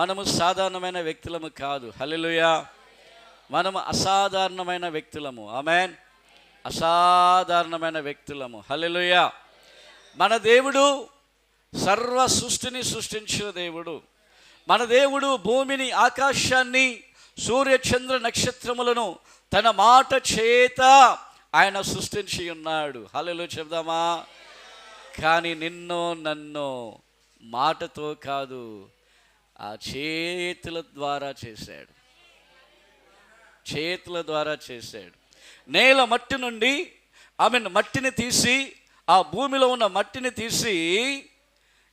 మనము సాధారణమైన వ్యక్తులము కాదు. హల్లెలూయా. మనము అసాధారణమైన వ్యక్తులము. ఆమేన్. అసాధారణమైన వ్యక్తులము. హల్లెలూయా. మన దేవుడు సర్వ సృష్టిని సృష్టించిన దేవుడు. మన దేవుడు భూమిని, ఆకాశాన్ని, సూర్య చంద్ర నక్షత్రములను తన మాట చేత ఆయన సృష్టించి ఉన్నాడు. హల్లెలూయా చెప్దామా? కానీ నిన్నో నన్నో మాటతో కాదు, ఆ చేతుల ద్వారా చేశాడు. చేతుల ద్వారా చేశాడు. నేల మట్టి నుండి మట్టిని తీసి, ఆ భూమిలో ఉన్న మట్టిని తీసి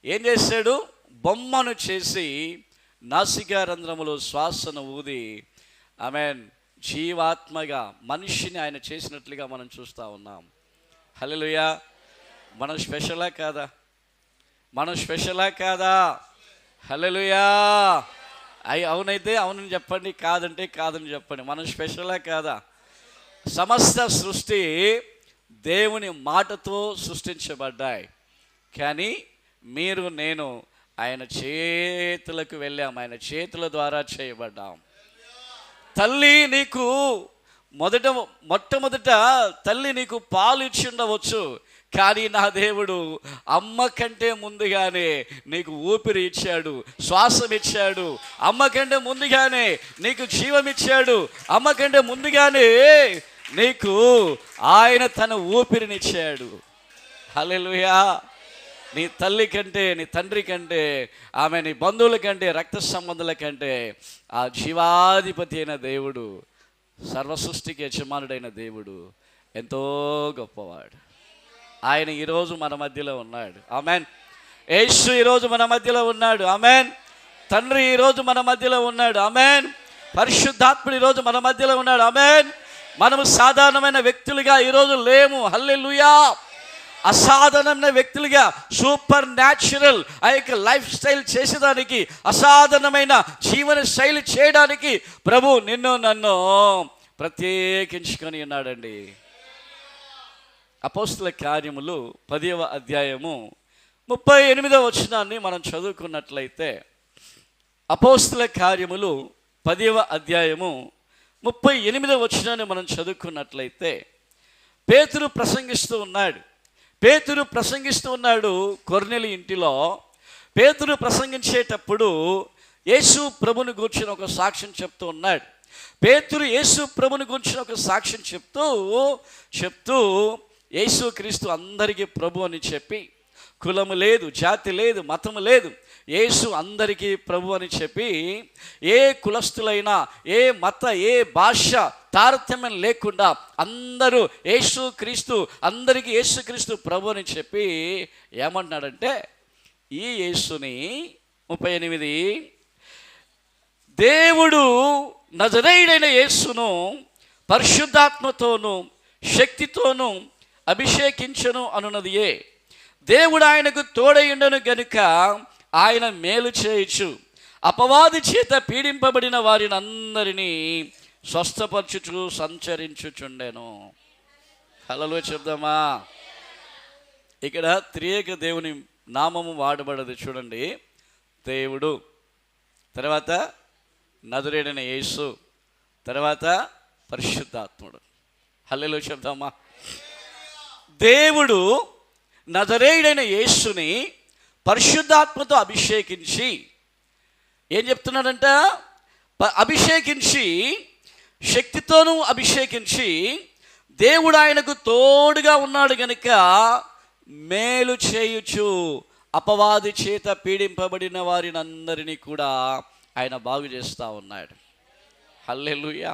ఏం చేశాడు? బొమ్మను చేసి నాసికా రంధ్రములో శ్వాసను ఊది జీవాత్మగా మనిషిని ఆయన చేసినట్లుగా మనం చూస్తూ ఉన్నాం. హల్లెలూయా. మనం స్పెషలా కాదా? మనం స్పెషలా కాదా? హల్లెలూయా. అవునైతే అవునని చెప్పండి, కాదంటే కాదని చెప్పండి. మనం స్పెషలా కాదా? సమస్త సృష్టి దేవుని మాటతో సృష్టించబడ్డాయి. కానీ మీరు నేను ఆయన చేతులకు వెళ్ళాం. ఆయన చేతుల ద్వారా చేయబడ్డాం. తల్లి నీకు మొట్టమొదట తల్లి నీకు పాలు ఇచ్చి ఉండవచ్చు, కానీ నా దేవుడు అమ్మ కంటే ముందుగానే నీకు ఊపిరి ఇచ్చాడు, శ్వాసం ఇచ్చాడు. అమ్మ కంటే ముందుగానే నీకు జీవం ఇచ్చాడు. అమ్మ కంటే ముందుగానే నీకు ఆయన తన ఊపిరినిచ్చాడు. హల్లెలూయా. నీ తల్లి కంటే, నీ తండ్రి కంటే, నీ బంధువుల కంటే, రక్త సంబంధుల కంటే ఆ జీవాధిపతి అయిన దేవుడు, సర్వ సృష్టికి యజమానుడైన దేవుడు ఎంతో గొప్పవాడు. ఆయన ఈరోజు మన మధ్యలో ఉన్నాడు. ఆమెన్. యేసు ఈరోజు మన మధ్యలో ఉన్నాడు. ఆమెన్. తండ్రి ఈరోజు మన మధ్యలో ఉన్నాడు. ఆమెన్. పరిశుద్ధాత్ముడు ఈరోజు మన మధ్యలో ఉన్నాడు. ఆమెన్. మనము సాధారణమైన వ్యక్తులుగా ఈరోజు లేము. హల్లెలూయా. అసాధారణమైన వ్యక్తులుగా, సూపర్ న్యాచురల్ ఆ యొక్క లైఫ్ స్టైల్ చేసేదానికి, అసాధారణమైన జీవన శైలి చేయడానికి ప్రభు నిన్ను నన్ను ప్రత్యేకించుకొని ఉన్నాడండి. అపోస్తల కార్యములు 10వ అధ్యాయము 38వ వచనాన్ని మనం చదువుకున్నట్లయితే, అపోస్తల కార్యములు 10వ అధ్యాయము 38వ వచనాన్ని మనం చదువుకున్నట్లయితే, పేతురు ప్రసంగిస్తూ ఉన్నాడు కొర్నేలి ఇంటిలో. పేతురు ప్రసంగించేటప్పుడు యేసు ప్రభుని గూర్చిన ఒక సాక్ష్యం చెప్తూ ఉన్నాడు. పేతురు యేసు ప్రభుని గూర్చిన ఒక సాక్ష్యం చెప్తూ యేసు క్రీస్తు అందరికీ ప్రభు అని చెప్పి, కులము లేదు, జాతి లేదు, మతము లేదు, యేసు అందరికీ ప్రభు అని చెప్పి, ఏ కులస్తులైనా, ఏ మత, ఏ భాష తారతమ్యం లేకుండా అందరూ యేసు క్రీస్తు, అందరికీ యేసు క్రీస్తు ప్రభు అని చెప్పి ఏమంటున్నాడంటే, ఈ యేసుని 38 దేవుడు నజరేయుడైన యేసును పరిశుద్ధాత్మతోను శక్తితోను అభిషేకించను అనున్నదియే. దేవుడు ఆయనకు తోడయుండను గనుక ఆయన మేలు చేయొచ్చు, అపవాది చేత పీడింపబడిన వారిని అందరినీ స్వస్థపరచుచు సంచరించుచుండెను. హల్లెలూయా చెప్దామా? ఇక్కడ త్రియేక దేవుని నామము వాడబడదు. చూడండి, దేవుడు, తర్వాత నజరేయుడైన యేసు, తర్వాత పరిశుద్ధాత్ముడు. హల్లెలూయా చెప్దామా? దేవుడు నజరేయుడైన యేసుని పరిశుద్ధాత్మతో అభిషేకించి ఏం చెప్తున్నాడంట? అభిషేకించి, శక్తితోనూ అభిషేకించి, దేవుడు ఆయనకు తోడుగా ఉన్నాడు గనుక మేలు చేయుచు అపవాది చేత పీడింపబడిన వారిని అందరినీ కూడా ఆయన బాగు చేస్తూ ఉన్నాడు. హల్లెలూయా,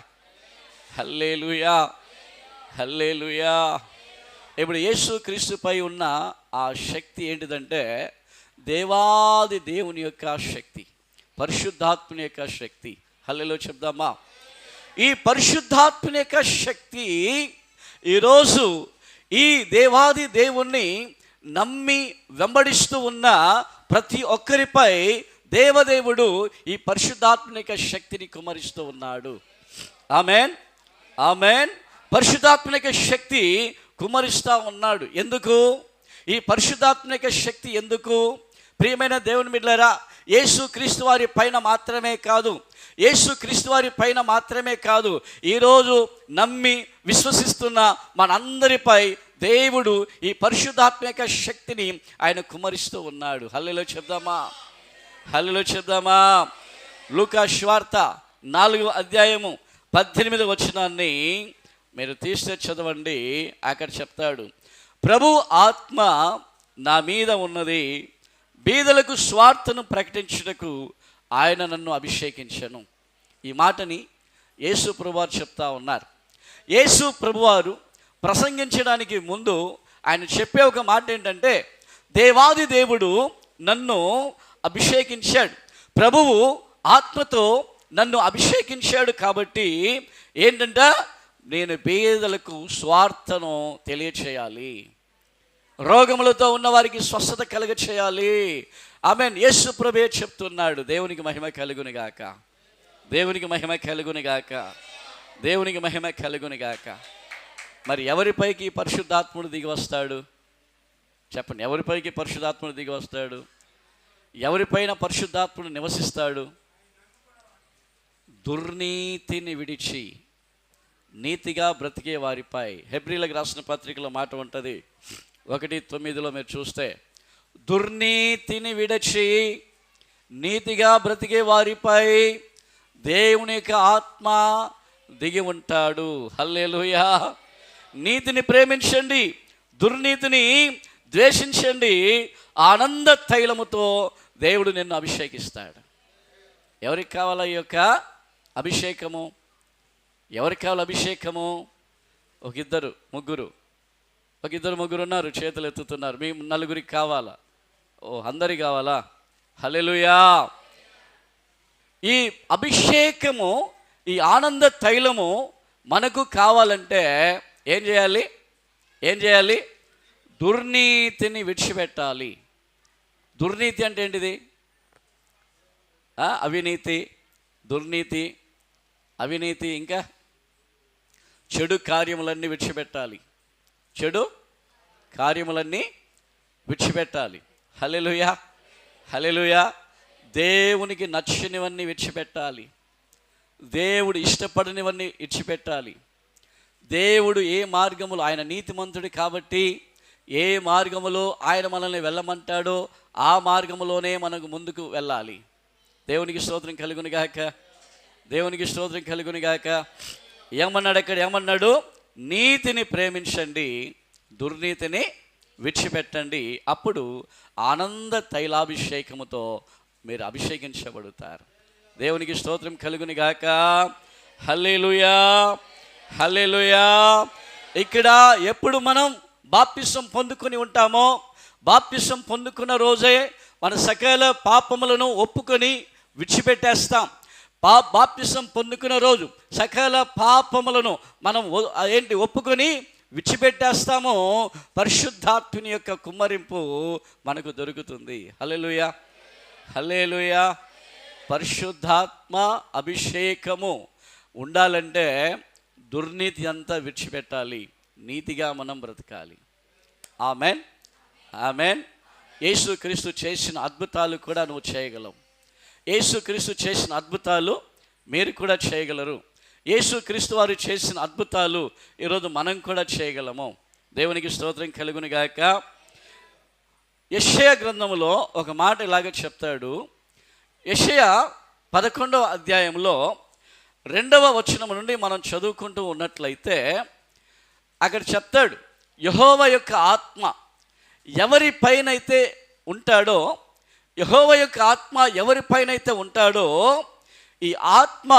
హల్లెలూయా, హల్లెలూయా. ఇప్పుడు యేసు క్రీస్తుపై ఉన్న ఆ శక్తి ఏంటిదంటే, దేవాది దేవుని యొక్క శక్తి, పరిశుద్ధాత్మని యొక్క శక్తి. హల్లెలూయా చెప్దామా? ఈ పరిశుద్ధాత్మని యొక్క శక్తి ఈరోజు ఈ దేవాది దేవుణ్ణి నమ్మి వెంబడిస్తూ ఉన్న ప్రతి ఒక్కరిపై దేవదేవుడు ఈ పరిశుద్ధాత్మని యొక్క శక్తిని కుమరిస్తూ ఉన్నాడు. Amen, amen. పరిశుద్ధాత్మని యొక్క శక్తి కుమరిస్తూ ఉన్నాడు. ఎందుకు? ఈ పరిశుద్ధాత్మ యొక్క శక్తి ఎందుకు? ప్రియమైన దేవుని బిడ్డలారా, యేసుక్రీస్తు వారి పైన మాత్రమే కాదు, యేసుక్రీస్తు వారి పైన మాత్రమే కాదు, ఈరోజు నమ్మి విశ్వసిస్తున్న మనందరిపై దేవుడు ఈ పరిశుద్ధాత్మక శక్తిని ఆయన కుమ్మరిస్తూ ఉన్నాడు. హల్లెలూయా చెప్దామా, హల్లెలూయా చెప్దామా. లూకా సువార్త 4:18 మీరు తీస్తే చదవండి. అక్కడ చెప్తాడు, ప్రభు ఆత్మ నా మీద ఉన్నది, బీదలకు స్వార్థను ప్రకటించుటకు ఆయన నన్ను అభిషేకించను. ఈ మాటని యేసు ప్రభువారు చెప్తా ఉన్నారు. యేసు ప్రభువారు ప్రసంగించడానికి ముందు ఆయన చెప్పే ఒక మాట ఏంటంటే, దేవాది దేవుడు నన్ను అభిషేకించాడు, ప్రభువు ఆత్మతో నన్ను అభిషేకించాడు. కాబట్టి ఏంటంటే నేను బీదలకు స్వార్థను తెలియచేయాలి, రోగములతో ఉన్న వారికి స్వస్థత కలుగ చేయాలి. ఆమేన్. యేసు ప్రభువే చెప్తున్నాడు. దేవునికి మహిమ కలుగును గాక, దేవునికి మహిమ కలుగును గాక, దేవునికి మహిమ కలుగును గాక. మరి ఎవరిపైకి పరిశుద్ధాత్ముడు దిగి వస్తాడు చెప్పండి? ఎవరిపైకి పరిశుద్ధాత్ముడు దిగి వస్తాడు? ఎవరిపైన పరిశుద్ధాత్ముడు నివసిస్తాడు? దుర్నీతిని విడిచి నీతిగా బ్రతికే వారిపై. హెబ్రీలకు రాసిన పత్రికలో మాట ఉంటుంది 1:9 మీరు చూస్తే, దుర్నీతిని విడిచి నీతిగా బ్రతికే వారిపై దేవుని యొక్క ఆత్మ దిగి ఉంటాడు. హల్లెలూయా. నీతిని ప్రేమించండి, దుర్నీతిని ద్వేషించండి, ఆనంద తైలముతో దేవుడు నిన్ను అభిషేకిస్తాడు. ఎవరికి కావాలా ఈ యొక్క అభిషేకము? ఎవరికి కావాలి అభిషేకము? ఒక ఇద్దరు ముగ్గురు ఉన్నారు, చేతులు ఎత్తుతున్నారు. మీ నలుగురికి కావాలా? ఓ, అందరికి కావాలా? హల్లెలూయా. ఈ అభిషేకము, ఈ ఆనంద తైలము మనకు కావాలంటే ఏం చేయాలి? దుర్నీతిని విడిచిపెట్టాలి. దుర్నీతి అంటే ఏంటిది? అవినీతి, దుర్నీతి, అవినీతి, ఇంకా చెడు కార్యములన్నీ విడిచిపెట్టాలి. చెడు కార్యములన్నీ విడిచిపెట్టాలి. హల్లెలూయా, హల్లెలూయా. దేవునికి నచ్చనివన్నీ విడిచిపెట్టాలి, దేవుడు ఇష్టపడనివన్నీ విడిచిపెట్టాలి. దేవుడు ఏ మార్గములో, ఆయన నీతిమంతుడు కాబట్టి ఏ మార్గములో ఆయన మనల్ని వెళ్ళమంటాడో ఆ మార్గములోనే మనకు ముందుకు వెళ్ళాలి. దేవునికి స్తోత్రం కలుగును గాక, దేవునికి స్తోత్రం కలుగును గాక. ఏమన్నాడు అక్కడ? ఏమన్నాడు? నీతిని ప్రేమించండి, దుర్నీతిని విడిచిపెట్టండి, అప్పుడు ఆనంద తైలాభిషేకముతో మీరు అభిషేకించబడతారు. దేవునికి స్తోత్రం కలుగును గాక. హల్లెలూయా, హల్లెలూయా. ఇక్కడ ఎప్పుడు మనం బాప్తిసం పొందుకొని ఉంటామో, బాప్తిసం పొందుకున్న రోజే మన సకల పాపములను ఒప్పుకొని విడిచిపెట్టేస్తాం. బాప్తిసం పొందుకున్న రోజు సకల పాపములను మనం ఒప్పుకొని విడిచిపెట్టేస్తామో పరిశుద్ధాత్ముని యొక్క కుమ్మరింపు మనకు దొరుకుతుంది. హల్లెలూయా, హల్లెలూయా. పరిశుద్ధాత్మ అభిషేకము ఉండాలంటే దుర్నీతి అంతా విడిచిపెట్టాలి, నీతిగా మనం బ్రతకాలి. Amen, amen. యేసుక్రీస్తు చేసిన అద్భుతాలు కూడా నువ్వు చేయగలవు. యేసుక్రీస్తు చేసిన అద్భుతాలు మీరు కూడా చేయగలరు. యేసుక్రీస్తు వారు చేసిన అద్భుతాలు ఈరోజు మనం కూడా చేయగలము. దేవునికి స్తోత్రం కలుగును గాక. యెషయా గ్రంథంలో ఒక మాట ఇలాగ చెప్తాడు. యెషయా 11వ అధ్యాయంలో 2వ వచనం నుండి మనం చదువుకుంటూ ఉన్నట్లయితే అక్కడ చెప్తాడు, యెహోవా యొక్క ఆత్మ ఎవరిపైనైతే ఉంటాడో, యెహోవా యొక్క ఆత్మ ఎవరిపైనైతే ఉంటాడో ఈ ఆత్మ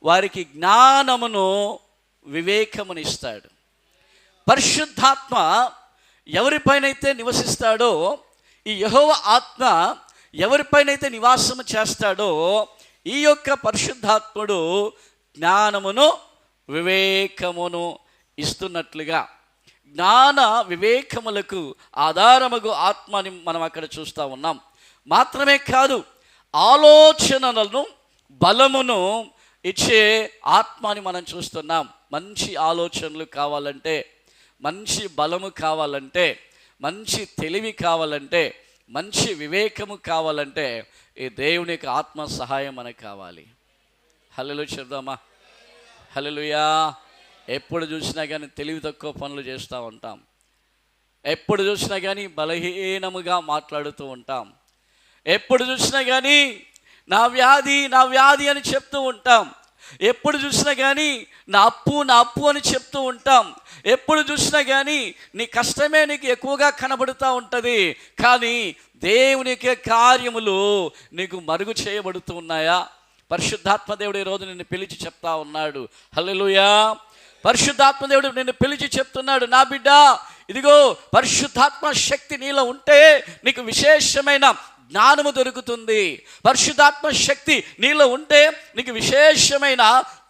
వారికి జ్ఞానమును వివేకమును ఇస్తాడు. పరిశుద్ధాత్మ ఎవరిపైనైతే నివసిస్తాడో, ఈ యెహోవా ఆత్మ ఎవరిపైనైతే నివాసము చేస్తాడో ఈ యొక్క పరిశుద్ధాత్ముడు జ్ఞానమును వివేకమును ఇస్తున్నట్లుగా, జ్ఞాన వివేకములకు ఆధారముగు ఆత్మని మనం అక్కడ చూస్తూ ఉన్నాం. మాత్రమే కాదు, ఆలోచనలను బలమును ఇచ్చే ఆత్మని మనం చూస్తున్నాం. మంచి ఆలోచనలు కావాలంటే, మంచి బలము కావాలంటే, మంచి తెలివి కావాలంటే మంచి వివేకము కావాలంటే ఈ దేవుని యొక్క ఆత్మ సహాయం మనకు కావాలి. హల్లెలూయా చెప్దామా? హల్లెలూయా. ఎప్పుడు చూసినా కానీ తెలివి తక్కువ పనులు చేస్తూ ఉంటాం. ఎప్పుడు చూసినా కానీ బలహీనముగా మాట్లాడుతూ ఉంటాం. ఎప్పుడు చూసినా కానీ నా వ్యాధి అని చెప్తూ ఉంటాం. ఎప్పుడు చూసినా కానీ నా అప్పు అని చెప్తూ ఉంటాం. ఎప్పుడు చూసినా కానీ నీ కష్టమే నీకు ఎక్కువగా కనబడుతూ ఉంటుంది. కానీ దేవుని యొక్క కార్యములు నీకు మరుగు చేయబడుతూ ఉన్నాయా? పరిశుద్ధాత్మ దేవుడు ఈరోజు నిన్ను పిలిచి చెప్తా ఉన్నాడు. హల్లెలూయా. పరిశుద్ధాత్మ దేవుడు నిన్ను పిలిచి చెప్తున్నాడు, నా బిడ్డ, ఇదిగో పరిశుద్ధాత్మ శక్తి నీలో ఉంటే నీకు విశేషమైన జ్ఞానము దొరుకుతుంది. పరిశుద్ధాత్మ శక్తి నీలో ఉంటే నీకు విశేషమైన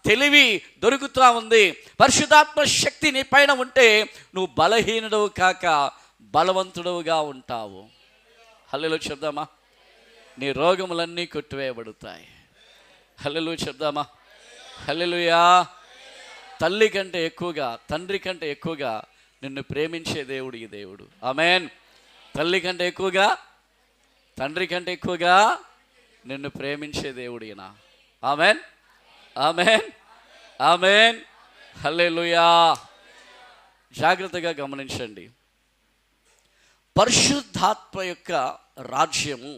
తెలివి దొరుకుతూ ఉంది. పరిశుద్ధాత్మ శక్తి నీ పైన ఉంటే నువ్వు బలహీనుడవు కాక బలవంతుడవుగా ఉంటావు. హల్లెలూయా చెప్దామా? నీ రోగములన్నీ కొట్టివేయబడతాయి. హల్లెలూయా చెప్దామా? హల్లెలూయా. తల్లి కంటే ఎక్కువగా, తండ్రి కంటే ఎక్కువగా నిన్ను ప్రేమించే దేవుడు ఈ దేవుడు. ఆమేన్. తల్లి కంటే ఎక్కువగా, తండ్రి కంటే ఎక్కువగా నిన్ను ప్రేమించే దేవుడు ఈయన. ఆమేన్, ఆమేన్, ఆమేన్. హల్లెలూయా. జాగ్రత్తగా గమనించండి. పరిశుద్ధాత్మ యొక్క రాజ్యము,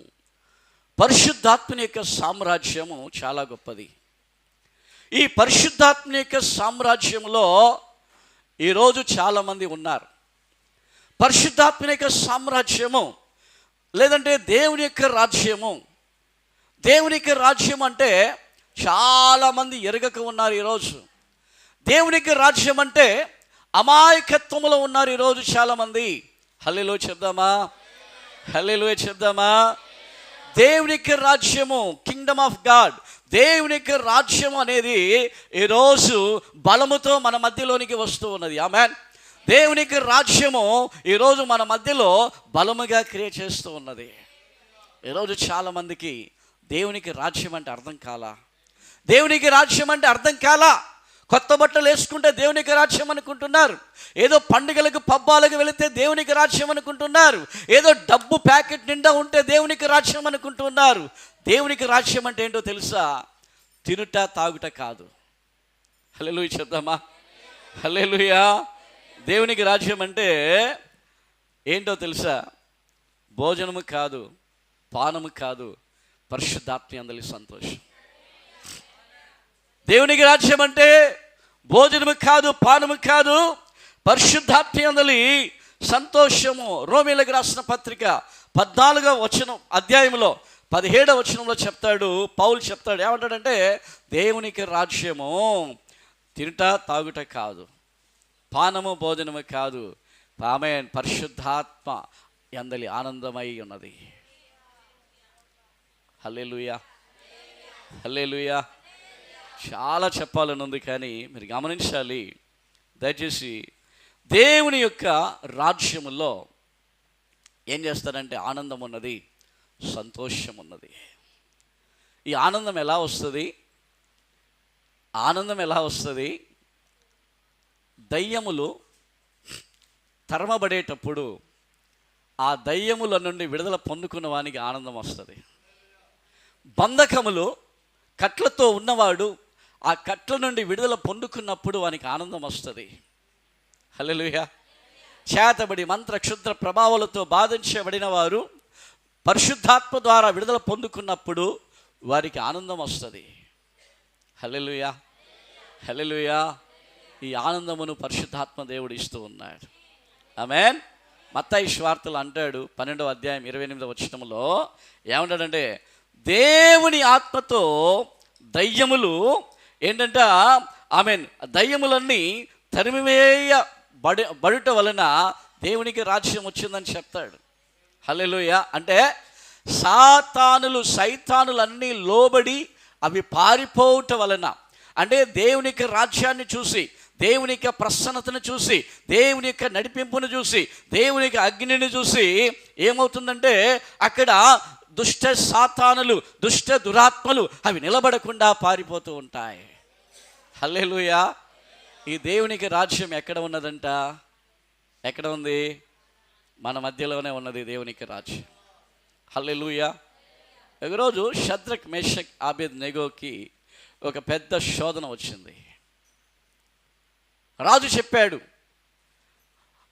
పరిశుద్ధాత్మని యొక్క సామ్రాజ్యము చాలా గొప్పది. ఈ పరిశుద్ధాత్మ యొక్క సామ్రాజ్యంలో ఈరోజు చాలామంది ఉన్నారు. పరిశుద్ధాత్మ యొక్క సామ్రాజ్యము లేదంటే దేవుని యొక్క రాజ్యము. దేవుని యొక్క రాజ్యం అంటే చాలామంది ఎరగక ఉన్నారు ఈరోజు. దేవుని యొక్క రాజ్యం అంటే అమాయకత్వంలో ఉన్నారు ఈరోజు చాలామంది. హల్లెలూయా చెప్దామా? హల్లెలూయా చెప్దామా? దేవుని యొక్క రాజ్యము, కింగ్డమ్ ఆఫ్ గాడ్, దేవుని యొక్క రాజ్యం అనేది ఈరోజు బలముతో మన మధ్యలోనికి వస్తూ ఉన్నది. ఆమేన్. దేవుని యొక్క రాజ్యము ఈరోజు మన మధ్యలో బలముగా క్రియేట్ చేస్తూ ఉన్నది. ఈరోజు చాలామందికి దేవునికి రాజ్యం అంటే అర్థం కాలా. దేవునికి రాజ్యం అంటే అర్థం కాలా. కొత్త బట్టలు వేసుకుంటే దేవునికి రాజ్యం అనుకుంటున్నారు. ఏదో పండుగలకు పబ్బాలకు వెళితే దేవునికి రాజ్యం అనుకుంటున్నారు. ఏదో డబ్బు ప్యాకెట్ నిండా ఉంటే దేవునికి రాజ్యం అనుకుంటున్నారు. దేవునికి రాజ్యం అంటే ఏంటో తెలుసా? తినుట తాగుట కాదు. హల్లెలూయా చెప్దామా? హల్లెలూయా. దేవునికి రాజ్యం అంటే ఏంటో తెలుసా? భోజనము కాదు, పానము కాదు, పరిశుద్ధాత్మ అందలి సంతోషం. దేవునికి రాజ్యం అంటే భోజనము కాదు, పానము కాదు, పరిశుద్ధాత్మ అందలి సంతోషము. రోమీయులకు రాసిన పత్రిక 14వ అధ్యాయంలో 17వ వచనంలో చెప్తాడు, పౌలు చెప్తాడు, ఏమంటాడంటే దేవునికి రాజ్యము తినుట తాగుట కాదు, పానము భోజనము కాదు, ఆమేన్, పరిశుద్ధాత్మ యందలి ఆనందమై ఉన్నది. హల్లెలూయా, హల్లెలూయా. చాలా చెప్పాలని ఉంది కానీ మీరు గమనించాలి దయచేసి. దేవుని యొక్క రాజ్యములో ఏం చేస్తారంటే ఆనందం ఉన్నది, సంతోషం ఉన్నది. ఈ ఆనందం ఎలా వస్తుంది? ఆనందం ఎలా వస్తుంది? దయ్యములు తరమబడేటప్పుడు ఆ దయ్యముల నుండి విడుదల పొందుకున్న వానికి ఆనందం వస్తుంది. బంధకములు కట్లతో ఉన్నవాడు ఆ కట్ల నుండి విడుదల పొందుకున్నప్పుడు వానికి ఆనందం వస్తుంది. హల్లెలూయా. చేతబడి మంత్ర క్షుద్ర ప్రభావాలతో బాధించబడిన వారు పరిశుద్ధాత్మ ద్వారా విడుదల పొందుకున్నప్పుడు వారికి ఆనందం వస్తుంది. హల్లెలూయా, హల్లెలూయా. ఈ ఆనందమును పరిశుద్ధాత్మ దేవుడు ఇస్తూ ఉన్నాడు. ఆమేన్. మత్తయి సువార్తలో అంటాడు 12వ అధ్యాయం 28వ వచనంలో ఏమంటాడంటే దేవుని ఆత్మతో దయ్యములు ఏంటంటే ఆమేన్, దయ్యములన్నీ తరిమివేయబడుట వలన దేవునికి రాజ్యం వచ్చిందని చెప్తాడు. హల్లెలూయా. అంటే సైతానులన్నీ లోబడి అవి పారిపోవటం వలన, అంటే దేవుని యొక్క రాజ్యాన్ని చూసి, దేవుని యొక్క ప్రసన్నతను చూసి, దేవుని యొక్క నడిపింపును చూసి, దేవుని యొక్క అగ్నిని చూసి ఏమవుతుందంటే అక్కడ దుష్ట సాతానులు, దుష్ట దురాత్మలు అవి నిలబడకుండా పారిపోతూ ఉంటాయి. హల్లెలూయా. ఈ దేవునికి రాజ్యం ఎక్కడ ఉన్నదంట? ఎక్కడ ఉంది? మన మధ్యలోనే ఉన్నది దేవునికి రాజ్యం. హల్లెలూయా. ఒకరోజు షద్రక్ మేషక్ అబేద్నెగోకి ఒక పెద్ద శోధన వచ్చింది. రాజు చెప్పాడు,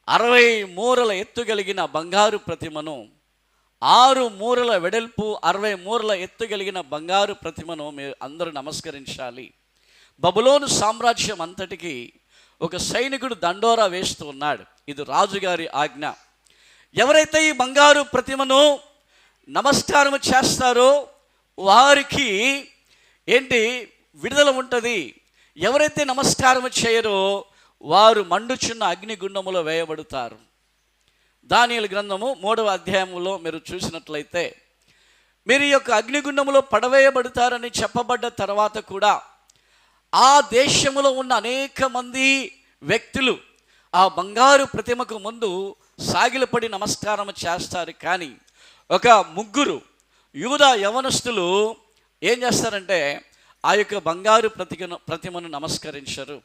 60 మూరల ఎత్తు కలిగిన బంగారు ప్రతిమను, 6 మూరల వెడల్పు 60 మూరల ఎత్తు కలిగిన బంగారు ప్రతిమను మీరు అందరూ నమస్కరించాలి. బబులోను సామ్రాజ్యం అంతటికి ఒక సైనికుడు దండోరా వేస్తూ ఉన్నాడు. ఇది రాజుగారి ఆజ్ఞ. ఎవరైతే ఈ బంగారు ప్రతిమను నమస్కారం చేస్తారో వారికి ఏంటి విడుదల ఉంటుంది. ఎవరైతే నమస్కారం చేయరో వారు మండుచున్న అగ్నిగుండములో వేయబడతారు. దానియేలు గ్రంథము 3వ అధ్యాయంలో మీరు చూసినట్లయితే, మీరు ఈ యొక్క అగ్నిగుండములో పడవేయబడతారని చెప్పబడ్డ తర్వాత కూడా ఆ దేశంలో ఉన్న అనేక మంది వ్యక్తులు ఆ బంగారు ప్రతిమకు ముందు సాగిలపడి నమస్కారం చేస్తారు. కానీ ఒక 3 యూదా యవనస్తులు ఏం చేస్తారంటే ఆ యొక్క బంగారు ప్రతిమను నమస్కరించరు.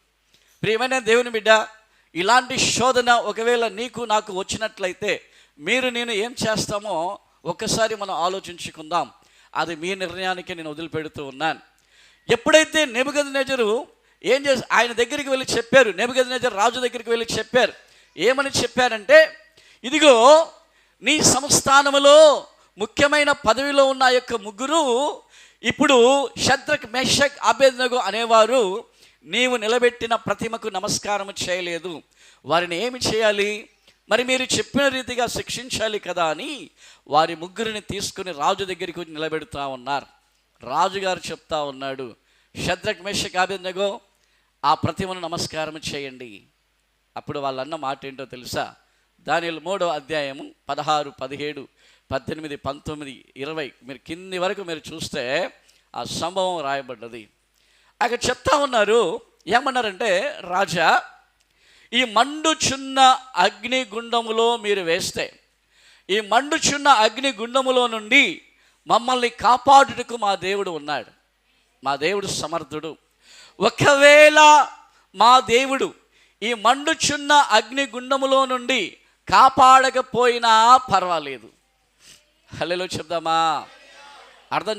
ప్రియమైన దేవుని బిడ్డ, ఇలాంటి శోధన ఒకవేళ నీకు నాకు వచ్చినట్లయితే మీరు నేను ఏం చేస్తామో ఒక్కసారి మనం ఆలోచించుకుందాం. అది మీ నిర్ణయానికి నేను వదిలిపెడుతూ ఉన్నాను. ఎప్పుడైతే నెబుకద్నెజరు ఏం చేసి ఆయన దగ్గరికి వెళ్ళి చెప్పారు, నెబుకద్నెజరు రాజు దగ్గరికి వెళ్ళి చెప్పారు. ఏమని చెప్పారంటే, ఇదిగో నీ సంస్థానములో ముఖ్యమైన పదవిలో ఉన్న యొక్క 3 ఇప్పుడు షద్రక్ మేషక్ అబేద్నెగో అనేవారు నీవు నిలబెట్టిన ప్రతిమకు నమస్కారం చేయలేదు. వారిని ఏమి చేయాలి? మరి మీరు చెప్పిన రీతిగా శిక్షించాలి కదా అని వారి 3 తీసుకుని రాజు దగ్గరికి వచ్చి నిలబెడుతూ ఉన్నారు. రాజుగారు చెప్తా ఉన్నాడు, షద్రక్ మేషక్ అబేద్నెగో ఆ ప్రతిమను నమస్కారం చేయండి. అప్పుడు వాళ్ళన్న మాట ఏంటో తెలుసా? దానియేలు 3వ అధ్యాయము 16, 17, 18, 19, 20 మీరు కింది వరకు మీరు చూస్తే ఆ సంభవం రాయబడ్డది. అక్కడ చెప్తా ఉన్నారు, ఏమన్నారంటే, రాజా, ఈ మండుచున్న అగ్నిగుండములో మీరు వేస్తే, ఈ మండుచున్న అగ్నిగుండములో నుండి మమ్మల్ని కాపాడుటకు మా దేవుడు ఉన్నాడు. మా దేవుడు సమర్థుడు. ఒకవేళ మా దేవుడు ఈ మండుచున్న అగ్నిగుండములో నుండి కాపాడకపోయినా పర్వాలేదు. హల్లెలూయా చెప్దామా? అర్థం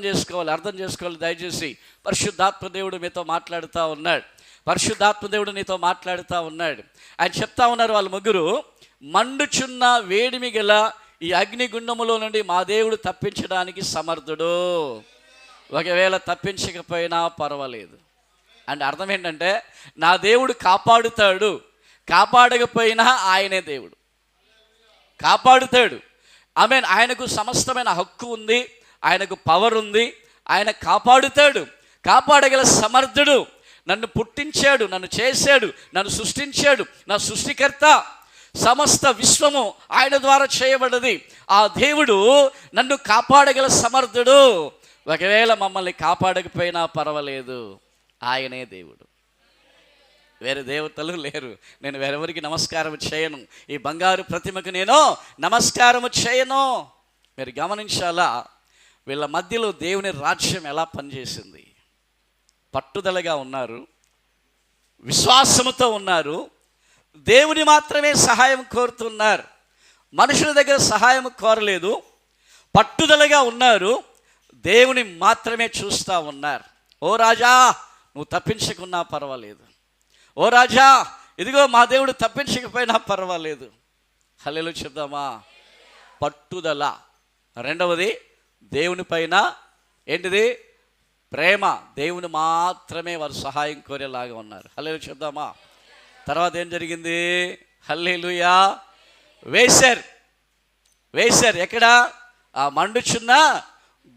చేసుకోవాలి దయచేసి. పరిశుద్ధాత్మ దేవుడు మీతో మాట్లాడుతూ ఉన్నాడు. పరిశుద్ధాత్మ దేవుడు నీతో మాట్లాడుతూ ఉన్నాడు. ఆయన చెప్తా ఉన్నారు, వాళ్ళ 3 మండుచున్న వేడిమి గల ఈ అగ్నిగుండములో నుండి మా దేవుడు తప్పించడానికి సమర్థుడు. ఒకవేళ తప్పించకపోయినా పర్వాలేదు. అంటే అర్థం ఏంటంటే, నా దేవుడు కాపాడుతాడు, కాపాడకపోయినా ఆయనే దేవుడు. కాపాడుతాడు. ఆమేన్. ఆయనకు సమస్తమైన హక్కు ఉంది, ఆయనకు పవర్ ఉంది, ఆయన కాపాడుతాడు, కాపాడగల సమర్థుడు. నన్ను పుట్టించాడు, నన్ను చేశాడు, నన్ను సృష్టించాడు, నా సృష్టికర్త. సమస్త విశ్వము ఆయన ద్వారా చేయబడ్డది. ఆ దేవుడు నన్ను కాపాడగల సమర్థుడు. ఒకవేళ మమ్మల్ని కాపాడకపోయినా పర్వాలేదు, ఆయనే దేవుడు. వేరే దేవతలు లేరు. నేను వేరెవరికి నమస్కారం చేయను. ఈ బంగారు ప్రతిమకు నేను నమస్కారం చేయను. మీరు గమనించాలా, వీళ్ళ మధ్యలో దేవుని రాజ్యం ఎలా పనిచేసింది. పట్టుదలగా ఉన్నారు, విశ్వాసముతో ఉన్నారు, దేవుని మాత్రమే సహాయం కోరుతున్నారు, మనుషుల దగ్గర సహాయం కోరలేదు. పట్టుదలగా ఉన్నారు, దేవుని మాత్రమే చూస్తూ ఉన్నారు. ఓ రాజా, నువ్వు తప్పించకున్నా పర్వాలేదు. ఓ రాజా, ఇదిగో మా దేవుడు తప్పించకపోయినా పర్వాలేదు. హల్లెలూయా చెప్దామా? పట్టుదల. రెండవది, దేవుని పైన ఏంటిది? ప్రేమ. దేవుని మాత్రమే వారు సహాయం కోరేలాగా ఉన్నారు. హల్లెలూయా చెప్దామా? తర్వాత ఏం జరిగింది? హల్లెలూయా, వేశారు. ఎక్కడ? ఆ మండుచున్న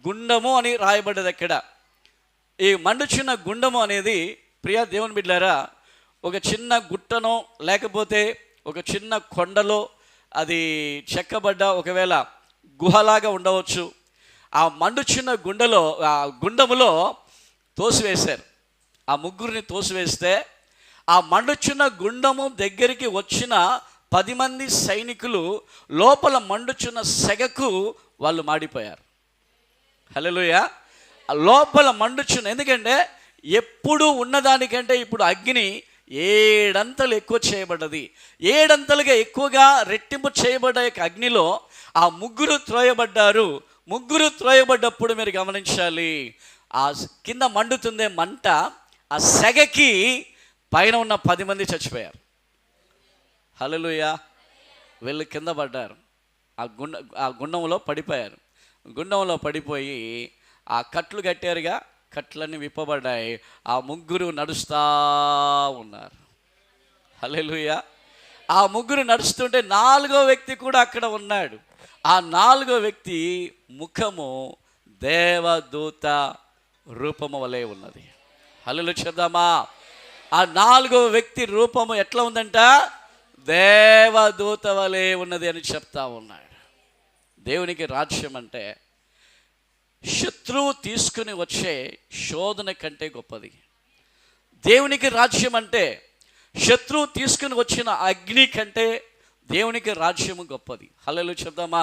గుండము అని రాయబడ్డది. ఎక్కడ? ఈ మండుచున్న గుండము అనేది, ప్రియ దేవుని బిడ్డలారా, ఒక చిన్న గుట్టనో లేకపోతే ఒక చిన్న కొండలో అది చెక్కబడ్డ ఒకవేళ గుహలాగా ఉండవచ్చు. ఆ మండుచున్న గుండములో తోసివేశారు. ఆ 3 తోసివేస్తే ఆ మండుచున్న గుండము దగ్గరికి వచ్చిన 10 మంది సైనికులు లోపల మండుచున్న సెగకు వాళ్ళు మాడిపోయారు. హల్లెలూయా. లోపల మండుచున్న, ఎందుకంటే ఎప్పుడు ఉన్నదానికంటే ఇప్పుడు అగ్ని 7 అంతలు ఎక్కువ చేయబడ్డది. 7 అంతలుగా ఎక్కువగా రెట్టింపు చేయబడ్డ యొక్క అగ్నిలో ఆ 3 త్రోయబడ్డారు. ముగ్గురు త్రోయబడ్డప్పుడు మీరు గమనించాలి, ఆ కింద మండుతుందే మంట, ఆ సెగకి పైన ఉన్న 10 మంది చచ్చిపోయారు. హల్లెలూయా. వీళ్ళు కింద పడ్డారు, ఆ గుండంలో పడిపోయారు. గుండంలో పడిపోయి ఆ కట్లు కట్టారుగా, కట్లన్నీ విప్పబడ్డాయి. ఆ ముగ్గురు నడుస్తూ ఉన్నారు. హల్లెలూయా. ఆ ముగ్గురు నడుస్తుంటే 4వ వ్యక్తి కూడా అక్కడ ఉన్నాడు. ఆ 4వ వ్యక్తి ముఖము దేవదూత రూపము వలె ఉన్నది. హల్లెలూయా చెప్దామా? ఆ 4వ వ్యక్తి రూపము ఎట్లా ఉందంట? దేవదూత వలె ఉన్నది అని చెప్తా ఉన్నాడు. దేవునికి రాజ్యం అంటే శత్రువు తీసుకుని వచ్చే శోధన కంటే గొప్పది. దేవునికి రాజ్యం అంటే శత్రువు తీసుకుని వచ్చిన అగ్ని కంటే దేవునికి రాజ్యము గొప్పది. హల్లెలూయా చెప్దామా?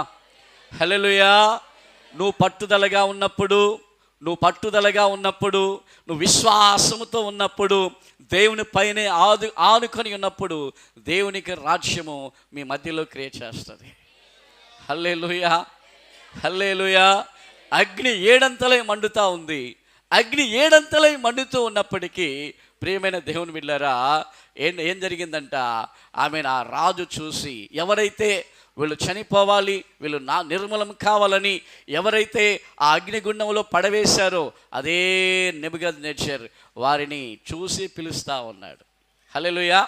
హల్లెలూయా. నువ్వు పట్టుదలగా ఉన్నప్పుడు, నువ్వు విశ్వాసముతో ఉన్నప్పుడు, దేవుని పైనే ఆనుకొని ఉన్నప్పుడు దేవునికి రాజ్యము మీ మధ్యలో క్రియేట్ చేస్తుంది. హల్లెలూయా, హల్లెలూయా. అగ్ని 7 మండుతూ ఉంది. అగ్ని 7 మండుతూ ఉన్నప్పటికీ ప్రియమైన దేవుని బిడ్డలారా, ఏం జరిగిందంట? ఆ రాజు చూసి, ఎవరైతే వీళ్ళు చనిపోవాలి, వీళ్ళు నిర్మూలం కావాలని ఎవరైతే ఆ అగ్నిగుండంలో పడవేశారో అదే నెబుకద్నెజర్ వారిని చూసి పిలుస్తూ ఉన్నాడు. హల్లెలూయా.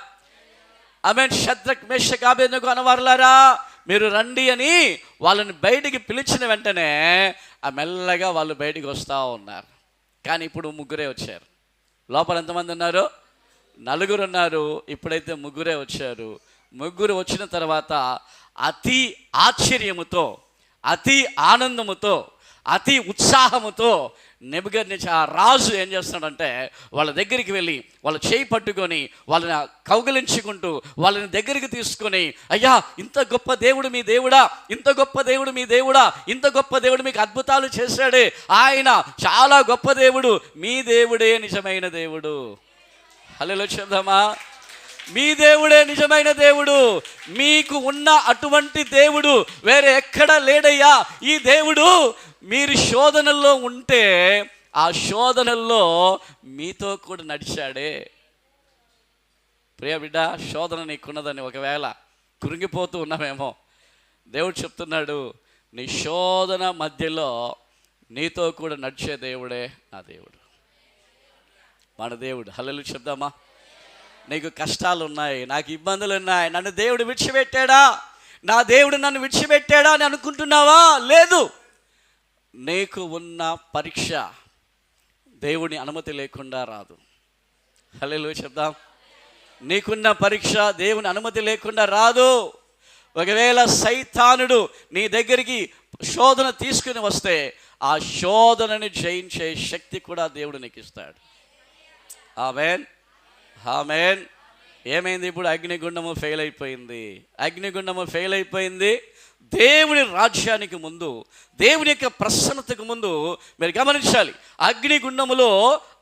ఆమేన్. షద్రక్ మేషక్ అబేద్నెగో అనవారులారా మీరు రండి అని వాళ్ళని బయటికి పిలిచిన వెంటనే మెల్లగా వాళ్ళు బయటికి వస్తూ ఉన్నారు. కానీ ఇప్పుడు ముగ్గురే వచ్చారు. లోపల ఎంతమంది ఉన్నారు? 4 ఉన్నారు. ఇప్పుడైతే ముగ్గురే వచ్చారు. ముగ్గురు వచ్చిన తర్వాత అతి ఆశ్చర్యముతో, అతి ఆనందముతో, అతి ఉత్సాహముతో నెబుకద్నెజర్ ఆ రాజు ఏం చేస్తున్నాడంటే వాళ్ళ దగ్గరికి వెళ్ళి వాళ్ళ చేయి పట్టుకొని వాళ్ళని కౌగిలించుకుంటూ వాళ్ళని దగ్గరికి తీసుకొని, అయ్యా ఇంత గొప్ప దేవుడు మీ దేవుడా, ఇంత గొప్ప దేవుడు మీ దేవుడా, ఇంత గొప్ప దేవుడు మీకు అద్భుతాలు చేశాడే, ఆయన చాలా గొప్ప దేవుడు, మీ దేవుడే నిజమైన దేవుడు. హల్లెలూయా చెప్దామా? మీ దేవుడే నిజమైన దేవుడు. మీకు ఉన్న అటువంటి దేవుడు వేరే ఎక్కడ లేడయ్యా. ఈ దేవుడు మీరు శోధనల్లో ఉంటే ఆ శోధనల్లో మీతో కూడా నడిచాడే. ప్రియ బిడ్డ, శోధన నీకున్నదని ఒకవేళ కృంగిపోతూ ఉన్నామేమో, దేవుడు చెప్తున్నాడు, నీ శోధన మధ్యలో నీతో కూడా నడిచే దేవుడే నా దేవుడు, మన దేవుడు. హల్లెలూయా చెప్దామా? నీకు కష్టాలు ఉన్నాయి, నాకు ఇబ్బందులు ఉన్నాయి, నన్ను దేవుడు విడిచిపెట్టాడా, నా దేవుడు నన్ను విడిచిపెట్టాడా అని అనుకుంటున్నావా? లేదు. నీకు ఉన్న పరీక్ష దేవుని అనుమతి లేకుండా రాదు. హల్లెలూయా చెప్దాం. నీకున్న పరీక్ష దేవుని అనుమతి లేకుండా రాదు. ఒకవేళ సైతానుడు నీ దగ్గరికి శోధన తీసుకుని వస్తే ఆ శోధనని జయించే శక్తి కూడా దేవుడు నీకు ఇస్తాడు. ఆమేన్, ఆమేన్. ఏమైంది? ఇప్పుడు అగ్నిగుండము ఫెయిల్ అయిపోయింది. అగ్నిగుండము ఫెయిల్ అయిపోయింది. దేవుని రాజ్యానికి ముందు, దేవుని యొక్క ప్రసన్నతకు ముందు మీరు గమనించాలి, అగ్నిగుండములో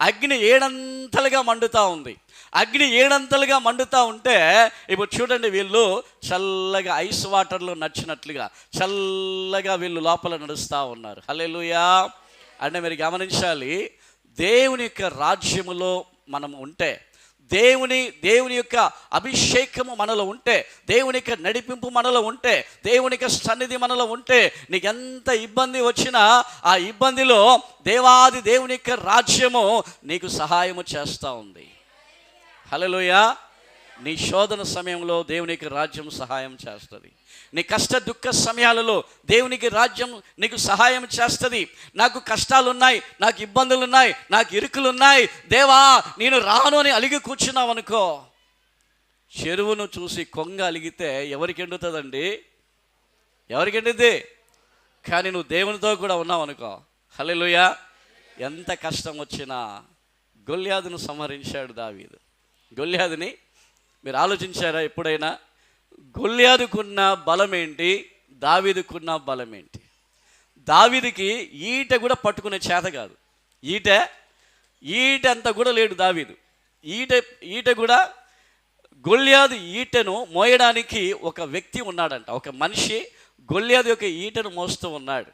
అగ్ని 7 మండుతూ ఉంది. అగ్ని 7 మండుతూ ఉంటే ఇప్పుడు చూడండి, వీళ్ళు చల్లగా ఐస్ వాటర్లో నడిచినట్లుగా చల్లగా వీళ్ళు లోపల నడుస్తూ ఉన్నారు. హల్లెలూయా. అంటే మీరు గమనించాలి, దేవుని యొక్క రాజ్యములో మనం ఉంటే, దేవుని యొక్క అభిషేకము మనలో ఉంటే, దేవుని యొక్క నడిపింపు మనలో ఉంటే, దేవుని యొక్క సన్నిధి మనలో ఉంటే, నీకు ఎంత ఇబ్బంది వచ్చినా ఆ ఇబ్బందిలో దేవాది దేవుని యొక్క రాజ్యము నీకు సహాయము చేస్తూ ఉంది. హల్లెలూయా. నీ శోధన సమయంలో దేవునికి రాజ్యం సహాయం చేస్తుంది. నీ కష్ట దుఃఖ సమయాలలో దేవునికి రాజ్యం నీకు సహాయం చేస్తుంది. నాకు కష్టాలు ఉన్నాయి, నాకు ఇబ్బందులు ఉన్నాయి, నాకు ఇరుకులు ఉన్నాయి, దేవా నేను రాను అని అలిగి కూర్చున్నావు అనుకో, చెరువును చూసి కొంగ అలిగితే ఎవరికి ఎండుతుందండి? ఎవరికి ఎండుద్ది? కానీ నువ్వు దేవునితో కూడా ఉన్నావు అనుకో, హల్లెలూయా, ఎంత కష్టం వచ్చినా గొల్యాదును సంహరించాడు దావీదు. గొల్యాదుని మీరు ఆలోచించారా ఎప్పుడైనా? గొల్యాదుకున్న బలం ఏంటి, దావీదుకున్న బలం ఏంటి? దావీదుకి ఈట కూడా పట్టుకునే చేత కాదు. ఈట అంత కూడా లేడు దావీదు. ఈట కూడా, గొల్యాదు ఈటను మోయడానికి ఒక వ్యక్తి ఉన్నాడంట, ఒక మనిషి గొల్యాదు యొక్క ఈటను మోస్తూ ఉన్నాడు.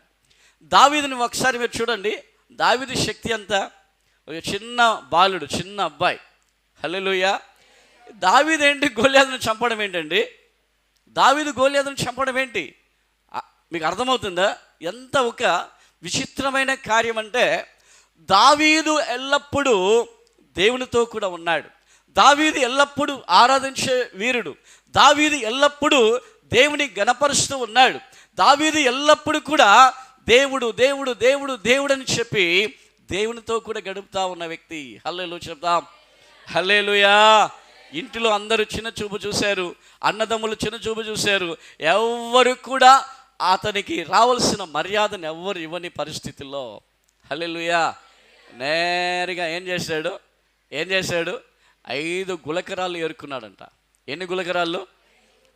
దావీదుని ఒకసారి మీరు చూడండి. దావీదు శక్తి అంతా ఒక చిన్న బాలుడు, చిన్న అబ్బాయి. హల్లెలూయా. దావీదు ఏంటి గొల్యాతును చంపడం ఏంటండి? దావీదు గొల్యాతును చంపడం ఏంటి? మీకు అర్థమవుతుందా? ఎంత ఒక విచిత్రమైన కార్యం అంటే, దావీదు ఎల్లప్పుడూ దేవునితో కూడా ఉన్నాడు. దావీదు ఎల్లప్పుడూ ఆరాధించే వీరుడు. దావీదు ఎల్లప్పుడూ దేవుని గణపరుస్తూ ఉన్నాడు. దావీదు ఎల్లప్పుడూ కూడా దేవుడు దేవుడు దేవుడు దేవుడు అని చెప్పి దేవునితో కూడా గడుపుతా ఉన్న వ్యక్తి. హల్లెలూయా చెప్తాం. హల్లెలూయా. ఇంటిలో అందరూ చిన్న చూపు చూశారు, అన్నదమ్ములు చిన్న చూపు చూశారు. ఎవ్వరు కూడా అతనికి రావాల్సిన మర్యాదను ఎవ్వరు ఇవ్వని పరిస్థితుల్లో, హల్లెలూయా, నేరుగా ఏం చేశాడు? 5 గులకరాళ్ళు ఏరుకున్నాడంట. ఎన్ని గులకరాళ్ళు?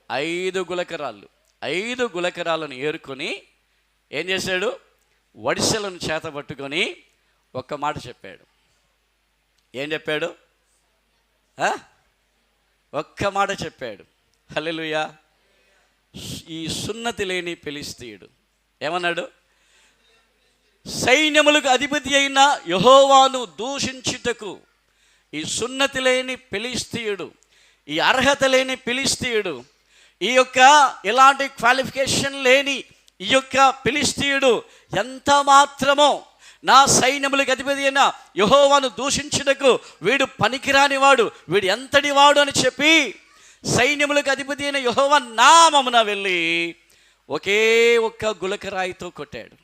5 గులకరాళ్ళు. 5 గులకరాలను ఏరుకొని ఏం చేశాడు? వడిసెలను చేత పట్టుకొని ఒక్క మాట చెప్పాడు. ఏం చెప్పాడు? ఒక్క మాట చెప్పాడు. హల్లెలూయా. ఈ సున్నతి లేని ఫిలిష్తీయుడు ఏమన్నాడు? సైన్యములకు అధిపతి అయిన యెహోవాను దూషించుటకు ఈ సున్నతి లేని ఫిలిష్తీయుడు, ఈ అర్హత లేని ఫిలిష్తీయుడు, ఈ యొక్క ఎలాంటి క్వాలిఫికేషన్ లేని ఈ యొక్క ఫిలిష్తీయుడు ఎంత మాత్రమో నా సైన్యములకు అధిపతి అయిన యెహోవాను దూషించుటకు వీడు పనికిరాని వాడు, వీడు ఎంతటి వాడు అని చెప్పి సైన్యములకు అధిపతి అయిన యెహోవా నామమున వెళ్ళి ఒకే ఒక్క గులకరాయితో కొట్టాడు.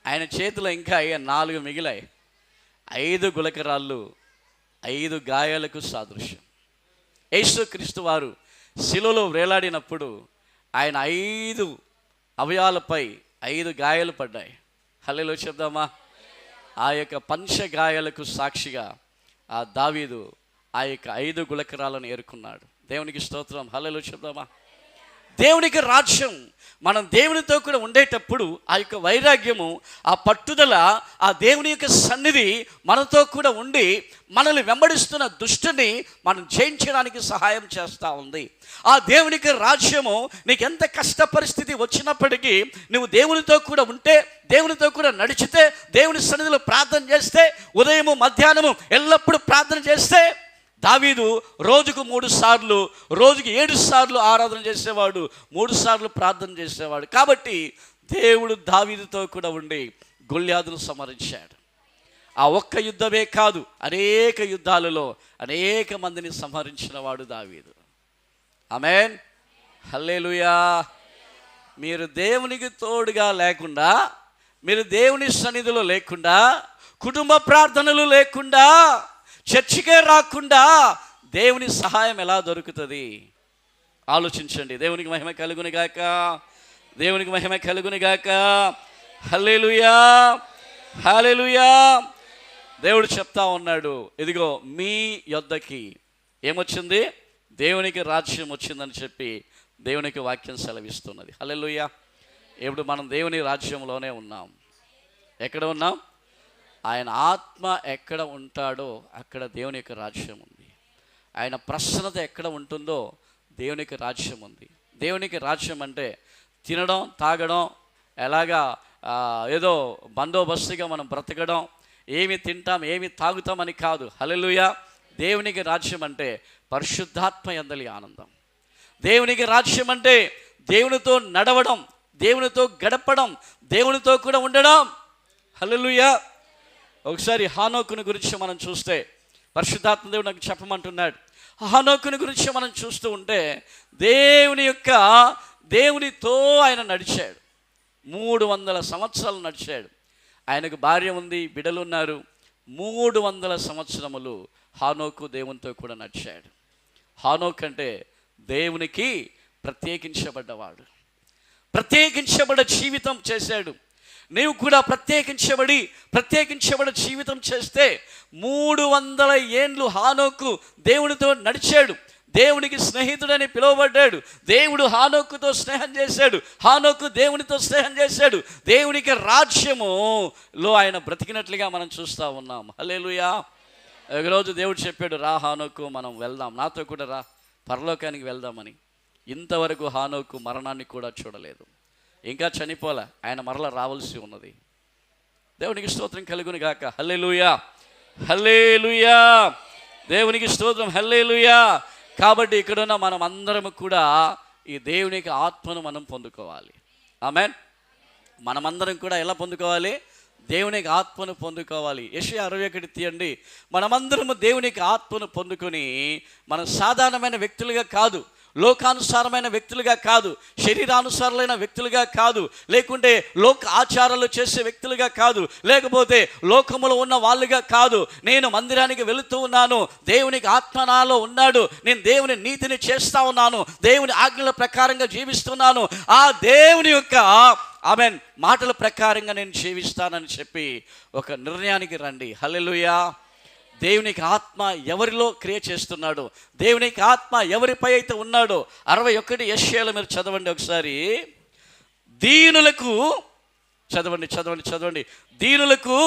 ఆయన చేతిలో ఇంకా 4 మిగిలాయి. 5 గులకరాళ్ళు 5 గాయాలకు సాదృశ్యం. యేసుక్రీస్తు వారు శిలువలో వేలాడినప్పుడు ఆయన 5 అవయాలపై 5 గాయాలు పడ్డాయి. హల్లెలూయా చెప్దామా? ఆ యొక్క పంచగాయాలకు సాక్షిగా ఆ దావీదు ఆ యొక్క 5 గులకరాలను ఏరుకున్నాడు. దేవునికి స్తోత్రం. హల్లెలూయా చెప్దామా? దేవునికి రాజ్యం, మనం దేవునితో కూడా ఉండేటప్పుడు ఆ యొక్క వైరాగ్యము, ఆ పట్టుదల, ఆ దేవుని యొక్క సన్నిధి మనతో కూడా ఉండి మనల్ని వెంబడిస్తున్న దుష్టుని మనం జయించడానికి సహాయం చేస్తూ ఉంది. ఆ దేవునికి రాజ్యము నీకు ఎంత కష్ట పరిస్థితి వచ్చినప్పటికీ నువ్వు దేవునితో కూడా ఉంటే, దేవునితో కూడా నడిచితే, దేవుని సన్నిధిలో ప్రార్థన చేస్తే, ఉదయము మధ్యాహ్నము ఎల్లప్పుడూ ప్రార్థన చేస్తే, దావీదు రోజుకు 3 సార్లు, రోజుకి 7 సార్లు ఆరాధన చేసేవాడు, 3 సార్లు ప్రార్థన చేసేవాడు. కాబట్టి దేవుడు దావీదుతో కూడా ఉండి గొల్యాతును సంహరించాడు. ఆ ఒక్క యుద్ధమే కాదు, అనేక యుద్ధాలలో అనేక మందిని సంహరించిన వాడు దావీదు. ఆమేన్. హల్లెలూయా. మీరు దేవునికి తోడుగా లేకుండా, మీరు దేవుని సన్నిధిలో లేకుండా, కుటుంబ ప్రార్థనలు లేకుండా, చర్చికే రాకుండా దేవుని సహాయం ఎలా దొరుకుతుంది? ఆలోచించండి. దేవునికి మహిమ కలుగును గాక. దేవునికి మహిమ కలుగును గాక. హల్లెలూయా. హల్లెలూయా. దేవుడు చెప్తా ఉన్నాడు, ఇదిగో మీ యొద్దకి ఏమొచ్చింది? దేవునికి రాజ్యం వచ్చిందని చెప్పి దేవునికి వాక్యం సెలవిస్తున్నది. హల్లెలూయా. ఇప్పుడు మనం దేవుని రాజ్యంలోనే ఉన్నాం. ఎక్కడ ఉన్నాం? ఆయన ఆత్మ ఎక్కడ ఉంటాడో అక్కడ దేవుని యొక్క రాజ్యం ఉంది. ఆయన ప్రసన్నత ఎక్కడ ఉంటుందో దేవునికి రాజ్యం ఉంది. దేవునికి రాజ్యం అంటే తినడం, తాగడం, ఎలాగా ఏదో బందోబస్తుగా మనం బ్రతకడం, ఏమి తింటాం, ఏమి తాగుతామని కాదు. హల్లెలూయా. దేవునికి రాజ్యం అంటే పరిశుద్ధాత్మ యందలి ఆనందం. దేవునికి రాజ్యం అంటే దేవునితో నడవడం, దేవునితో గడపడం, దేవునితో కూడా ఉండడం. హల్లెలూయా. ఒకసారి హానోకుని గురించి మనం చూస్తే, పరిశుద్ధాత్మ దేవుడు నాకు చెప్పమంటున్నాడు. హానోకుని గురించి మనం చూస్తూ ఉంటే దేవునితో ఆయన నడిచాడు. 300 సంవత్సరాలు నడిచాడు. ఆయనకు భార్య ఉంది, బిడ్డలు ఉన్నారు. 300 సంవత్సరములు హానోకు దేవునితో కూడా నడిచాడు. హానోక్ అంటే దేవునికి ప్రత్యేకించబడ్డవాడు, ప్రత్యేకించబడ్డ జీవితం చేశాడు. నీవు కూడా ప్రత్యేకించబడి జీవితం చేస్తే 300 ఏండ్లు హానోకు దేవునితో నడిచాడు. దేవునికి స్నేహితుడని పిలువబడ్డాడు. దేవుడు హానోకుతో స్నేహం చేశాడు, హానోకు దేవునితో స్నేహం చేశాడు. దేవునికి రాజ్యములో ఆయన బ్రతికినట్లుగా మనం చూస్తూ ఉన్నాం. హల్లెలూయా. ఒకరోజు దేవుడు చెప్పాడు, రా హానోకు మనం వెళ్దాం, నాతో కూడా రా, పరలోకానికి వెళ్దామని. ఇంతవరకు హానోకు మరణాన్ని కూడా చూడలేదు. ఇంకా చనిపోలే, ఆయన మరలా రావాల్సి ఉన్నది. దేవునికి స్తోత్రం కలుగును గాక. హల్లెలూయా, హల్లెలూయా, దేవునికి స్తోత్రం, హల్లెలూయా. కాబట్టి ఇక్కడున్న మనం అందరం కూడా ఈ దేవునికి ఆత్మను మనం పొందుకోవాలి. ఆమేన్. మనమందరం కూడా ఎలా పొందుకోవాలి? దేవునికి ఆత్మను పొందుకోవాలి. యెషయా 61 తీయండి. మనమందరము దేవునికి ఆత్మను పొందుకొని మనం సాధారణమైన వ్యక్తులుగా కాదు, లోకానుసారమైన వ్యక్తులుగా కాదు, శరీరానుసారులైన వ్యక్తులుగా కాదు, లేకుంటే లోక ఆచారాలు చేసే వ్యక్తులుగా కాదు, లేకపోతే లోకములో ఉన్న వాళ్ళుగా కాదు. నేను మందిరానికి వెళుతూ ఉన్నాను, దేవునికి ఆత్మ నాలో ఉన్నాడు, నేను దేవుని నీతిని చేస్తా ఉన్నాను, దేవుని ఆజ్ఞల ప్రకారంగా జీవిస్తున్నాను, ఆ దేవుని యొక్క ఆమేన్ మాటల ప్రకారంగా నేను జీవిస్తానని చెప్పి ఒక నిర్ణయానికి రండి. హల్లెలూయా. దేవునికి ఆత్మ ఎవరిలో క్రియ చేస్తున్నాడు, దేవునికి ఆత్మ ఎవరిపై అయితే ఉన్నాడో 61 యెషయాలో మీరు చదవండి ఒకసారి. దీనులకు చదవండి చదవండి చదవండి. దీనులకు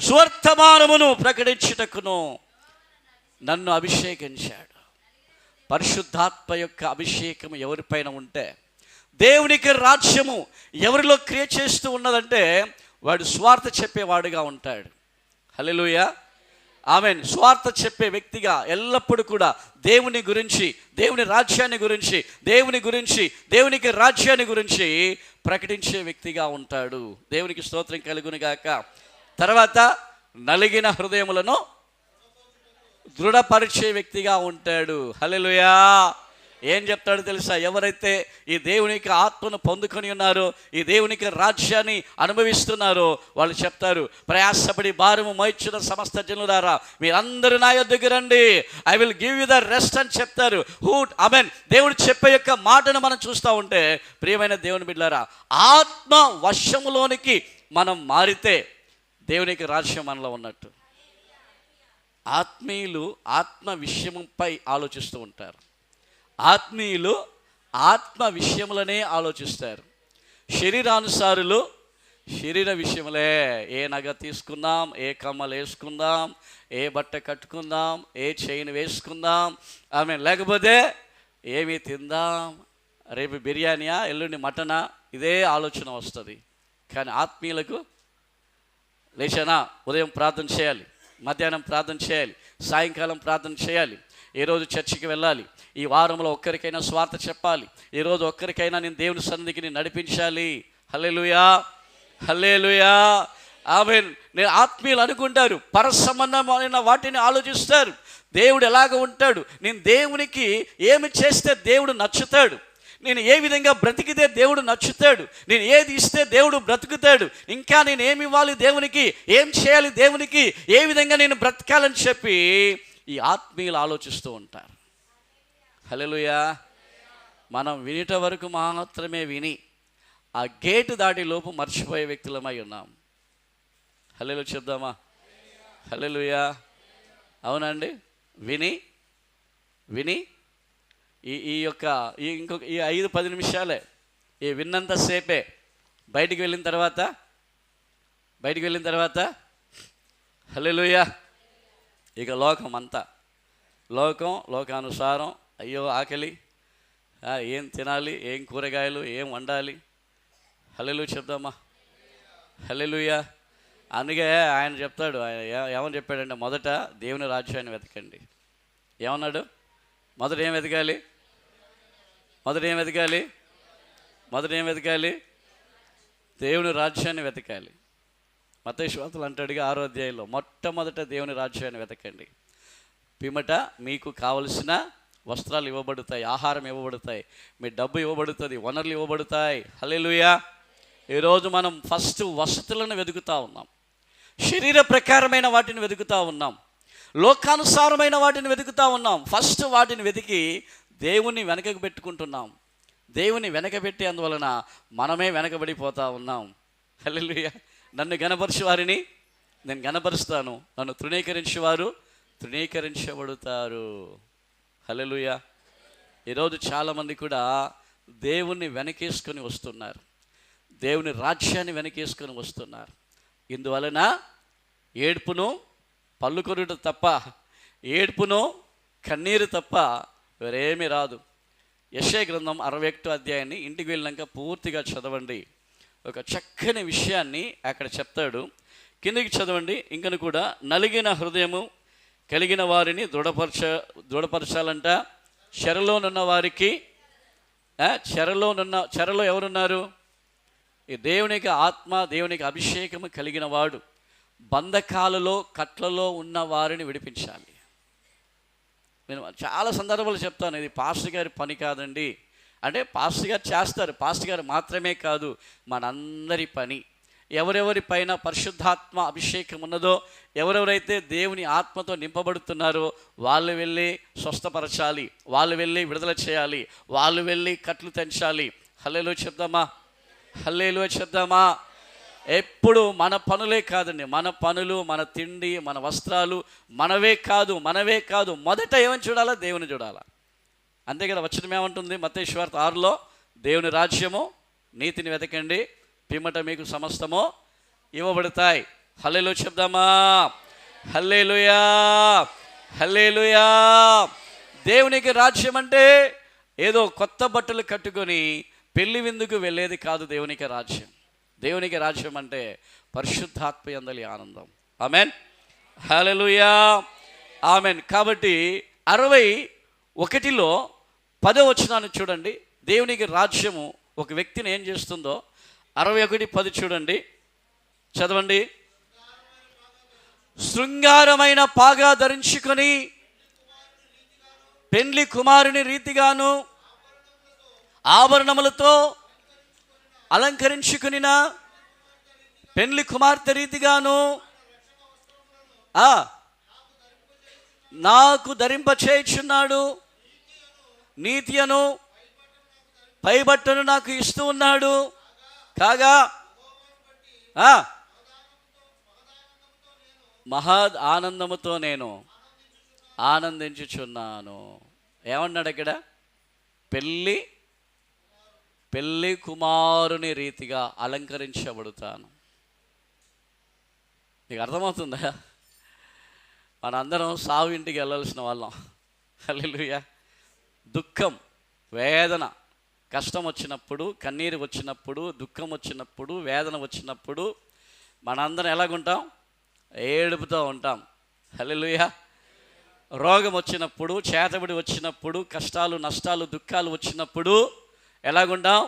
స్వర్తమానమును ప్రకటించుటకును నన్ను అభిషేకించాడు. పరిశుద్ధాత్మ యొక్క అభిషేకం ఎవరిపైన ఉంటే, దేవునికి రాజ్యము ఎవరిలో క్రియ చేస్తూ ఉన్నదంటే వాడు స్వార్థ చెప్పేవాడుగా ఉంటాడు. హల్లెలూయా, ఆమేన్. స్వార్థ చెప్పే వ్యక్తిగా ఎల్లప్పుడూ కూడా దేవుని గురించి, దేవుని రాజ్యాన్ని గురించి, దేవునికి రాజ్యాన్ని గురించి ప్రకటించే వ్యక్తిగా ఉంటాడు. దేవునికి స్తోత్రం కలుగును గాక. తర్వాత నలిగిన హృదయములను దృఢపరిచే వ్యక్తిగా ఉంటాడు. హల్లెలూయా. ఏం చెప్తాడు తెలుసా? ఎవరైతే ఈ దేవునికి ఆత్మను పొందుకొని ఉన్నారో, ఈ దేవునికి రాజ్యాన్ని అనుభవిస్తున్నారో వాళ్ళు చెప్తారు, ప్రయాసపడి భారము మోయించిన సమస్త జనులారా మీరందరూ నా యొద్దకు రండి, I will give you the rest అని చెప్తారు. ఆమేన్. దేవుడు చెప్పే యొక్క మాటను మనం చూస్తూ ఉంటే ప్రియమైన దేవుని బిడ్డలారా, ఆత్మ వశములోనికి మనం మారితే దేవునికి రాజ్యం మనలో ఉన్నట్టు. ఆత్మీయులు ఆత్మ విషయంపై ఆలోచిస్తూ ఉంటారు, ఆత్మీయులు ఆత్మ విషయములనే ఆలోచిస్తారు. శరీరానుసారులు శరీర విషయములే, ఏ నగ తీసుకుందాం, ఏ కమ్మలు వేసుకుందాం, ఏ బట్ట కట్టుకుందాం, ఏ చైన్ వేసుకుందాం, ఆమె లేకపోతే ఏమి తిందాం, రేపు బిర్యానీయా ఎల్లుండి మటనా, ఇదే ఆలోచన వస్తుంది. కానీ ఆత్మీయులకు లేచానా ఉదయం ప్రార్థన చేయాలి, మధ్యాహ్నం ప్రార్థన చేయాలి, సాయంకాలం ప్రార్థన చేయాలి, ఈరోజు చర్చికి వెళ్ళాలి, ఈ వారంలో ఒక్కరికైనా స్వార్థ చెప్పాలి, ఈరోజు ఒక్కరికైనా నేను దేవుని సన్నిధికి నేను నడిపించాలి. హల్లెలూయా, హల్లెలూయా, ఆమేన్. నేను ఆత్మీయులు అనుకుంటారు, పరసంబంధమైన వాటిని ఆలోచిస్తారు. దేవుడు ఎలాగ ఉంటాడు, నేను దేవునికి ఏమి చేస్తే దేవుడు నచ్చుతాడు, నేను ఏ విధంగా బ్రతికితే దేవుడు నచ్చుతాడు, నేను ఏది ఇస్తే దేవుడు బ్రతుకుతాడు, ఇంకా నేను ఏమి ఇవ్వాలి దేవునికి, ఏం చేయాలి దేవునికి, ఏ విధంగా నేను బ్రతకాలని చెప్పి ఈ ఆత్మీయులు ఆలోచిస్తూ ఉంటారు. హల్లెలూయా. మనం వినేట వరకు మాత్రమే విని ఆ గేటు దాటి లోపు మర్చిపోయే వ్యక్తులమై ఉన్నాం. హల్లెలూయా చెప్దామా? హల్లెలూయా. అవునండి. విని విని ఈ యొక్క ఇంకొక 5-10 నిమిషాలే, ఈ విన్నంతసేపే బయటికి వెళ్ళిన తర్వాత హల్లెలూయా ఇక లోకానుసారం, అయ్యో ఆకలి, ఏం తినాలి, ఏం కూరగాయలు, ఏం వండాలి. హల్లెలూయా చెప్దామా? హల్లెలూయా. అందుకే ఆయన చెప్తాడు, ఆయన ఏమని చెప్పాడంటే, మొదట దేవుని రాజ్యాన్ని వెతకండి. ఏమన్నాడు? మొదట ఏం వెతకాలి? దేవుని రాజ్యాన్ని వెతకాలి. మత్తయి సువార్తలో అంటాడుగా 6వ అధ్యాయంలో, మొట్టమొదట దేవుని రాజ్యాన్ని వెతకండి, పిమ్మట మీకు కావలసిన వస్త్రాలు ఇవ్వబడతాయి, ఆహారం ఇవ్వబడతాయి, మీ డబ్బు ఇవ్వబడుతుంది, వనరులు ఇవ్వబడతాయి. హల్లెలూయా. ఈరోజు మనం ఫస్ట్ వసతులను వెతుకుతూ ఉన్నాం, శరీర ప్రకారమైన వాటిని వెతుకుతూ ఉన్నాం, లోకానుసారమైన వాటిని వెతుకుతూ ఉన్నాం. ఫస్ట్ వాటిని వెతికి దేవుని వెనకకు పెట్టుకుంటున్నాం. దేవుని వెనకబెట్టే అందువలన మనమే వెనకబడిపోతూ ఉన్నాం. హల్లెలూయా. నన్ను గణపరిచే వారిని నేను గణపరుస్తాను, నన్ను తృణీకరించేవారు తృణీకరించబడతారు. హల్లెలూయా. ఈరోజు చాలామంది కూడా దేవుణ్ణి వెనకేసుకొని వస్తున్నారు, దేవుని రాజ్యాన్ని వెనకేసుకొని వస్తున్నారు. ఇందువలన ఏడ్పును పళ్ళుకొరుట తప్ప, ఏడ్పును కన్నీరు తప్ప వేరేమీ రాదు. యెషయా గ్రంథం 61వ అధ్యాయాన్ని ఇంటికి వెళ్ళినాక పూర్తిగా చదవండి. ఒక చక్కని విషయాన్ని అక్కడ చెప్తాడు. కిందికి చదవండి. ఇంకను కూడా నలిగిన హృదయము కలిగిన వారిని దృఢపరచాలంట. చెరలోనున్న వారికి, చెరలో ఎవరున్నారు? ఈ దేవునికి ఆత్మ, దేవునికి అభిషేకము కలిగిన వాడు బంధకాలలో కట్లలో ఉన్న వారిని విడిపించాలి. నేను చాలా సందర్భాలు చెప్తాను, ఇది పాస్టర్ గారి పని కాదండి అంటే. పాస్టర్ గారు చేస్తారు, పాస్టర్ గారు మాత్రమే కాదు, మనందరి పని. ఎవరెవరి పైన పరిశుద్ధాత్మ అభిషేకం ఉన్నదో, ఎవరెవరైతే దేవుని ఆత్మతో నింపబడుతున్నారో వాళ్ళు వెళ్ళి స్వస్థపరచాలి, వాళ్ళు వెళ్ళి విడుదల చేయాలి, వాళ్ళు వెళ్ళి కట్లు తెంచాలి. హల్లెలూయా చెప్దామా? హల్లెలూయా చెప్దామా? ఎప్పుడు మన పనులే కాదండి, మన పనులు, మన తిండి, మన వస్త్రాలు మనవే కాదు. మొదట ఏమని చూడాలా? దేవుని చూడాలా. అంతే కదా. వచనం ఏమంటుంది? మత్తయి సువార్త 6లో, దేవుని రాజ్యము నీతిని వెతకండి, పిమ్మట మీకు సమస్తము ఇవ్వబడతాయి. హల్లెలూయా చెప్దామా? హల్లెలూయా, హల్లెలూయా. దేవునికి రాజ్యం అంటే ఏదో కొత్త బట్టలు కట్టుకొని పెళ్లి విందుకు వెళ్ళేది కాదు. దేవునికి రాజ్యం అంటే పరిశుద్ధాత్మ యందలి ఆనందం. ఆమెన్, హల్లెలూయా, ఆమెన్. కాబట్టి 61లో 10వ వచనాన్ని చూడండి. దేవునికి రాజ్యము ఒక వ్యక్తిని ఏం చేస్తుందో 61:10 చూడండి, చదవండి. శృంగారమైన పాగా ధరించుకొని పెండ్లి కుమారుని రీతిగాను ఆభరణములతో అలంకరించుకునిన పెండ్లి కుమార్తె రీతిగాను నాకు ధరింపచేయుచున్నాడు. నీతియను పైబట్టను నాకు ఇస్తూ ఉన్నాడు. కాగా మహా ఆనందముతో నేను ఆనందించుచున్నాను. ఏమన్నాడు అక్కడ? పెళ్ళి కుమారుని రీతిగా అలంకరించబడతాను. నీకు అర్థమవుతుందా? మనందరం సావు ఇంటికి వెళ్ళాల్సిన వాళ్ళం. హల్లెలూయా. దుఃఖం, వేదన, కష్టం వచ్చినప్పుడు, కన్నీరు వచ్చినప్పుడు, దుఃఖం వచ్చినప్పుడు, వేదన వచ్చినప్పుడు మనందరం ఎలాగుంటాం? ఏడుపుతూ ఉంటాం. హల్లెలూయా. రోగం వచ్చినప్పుడు, చేతబడి వచ్చినప్పుడు, కష్టాలు, నష్టాలు, దుఃఖాలు వచ్చినప్పుడు ఎలాగుంటాం?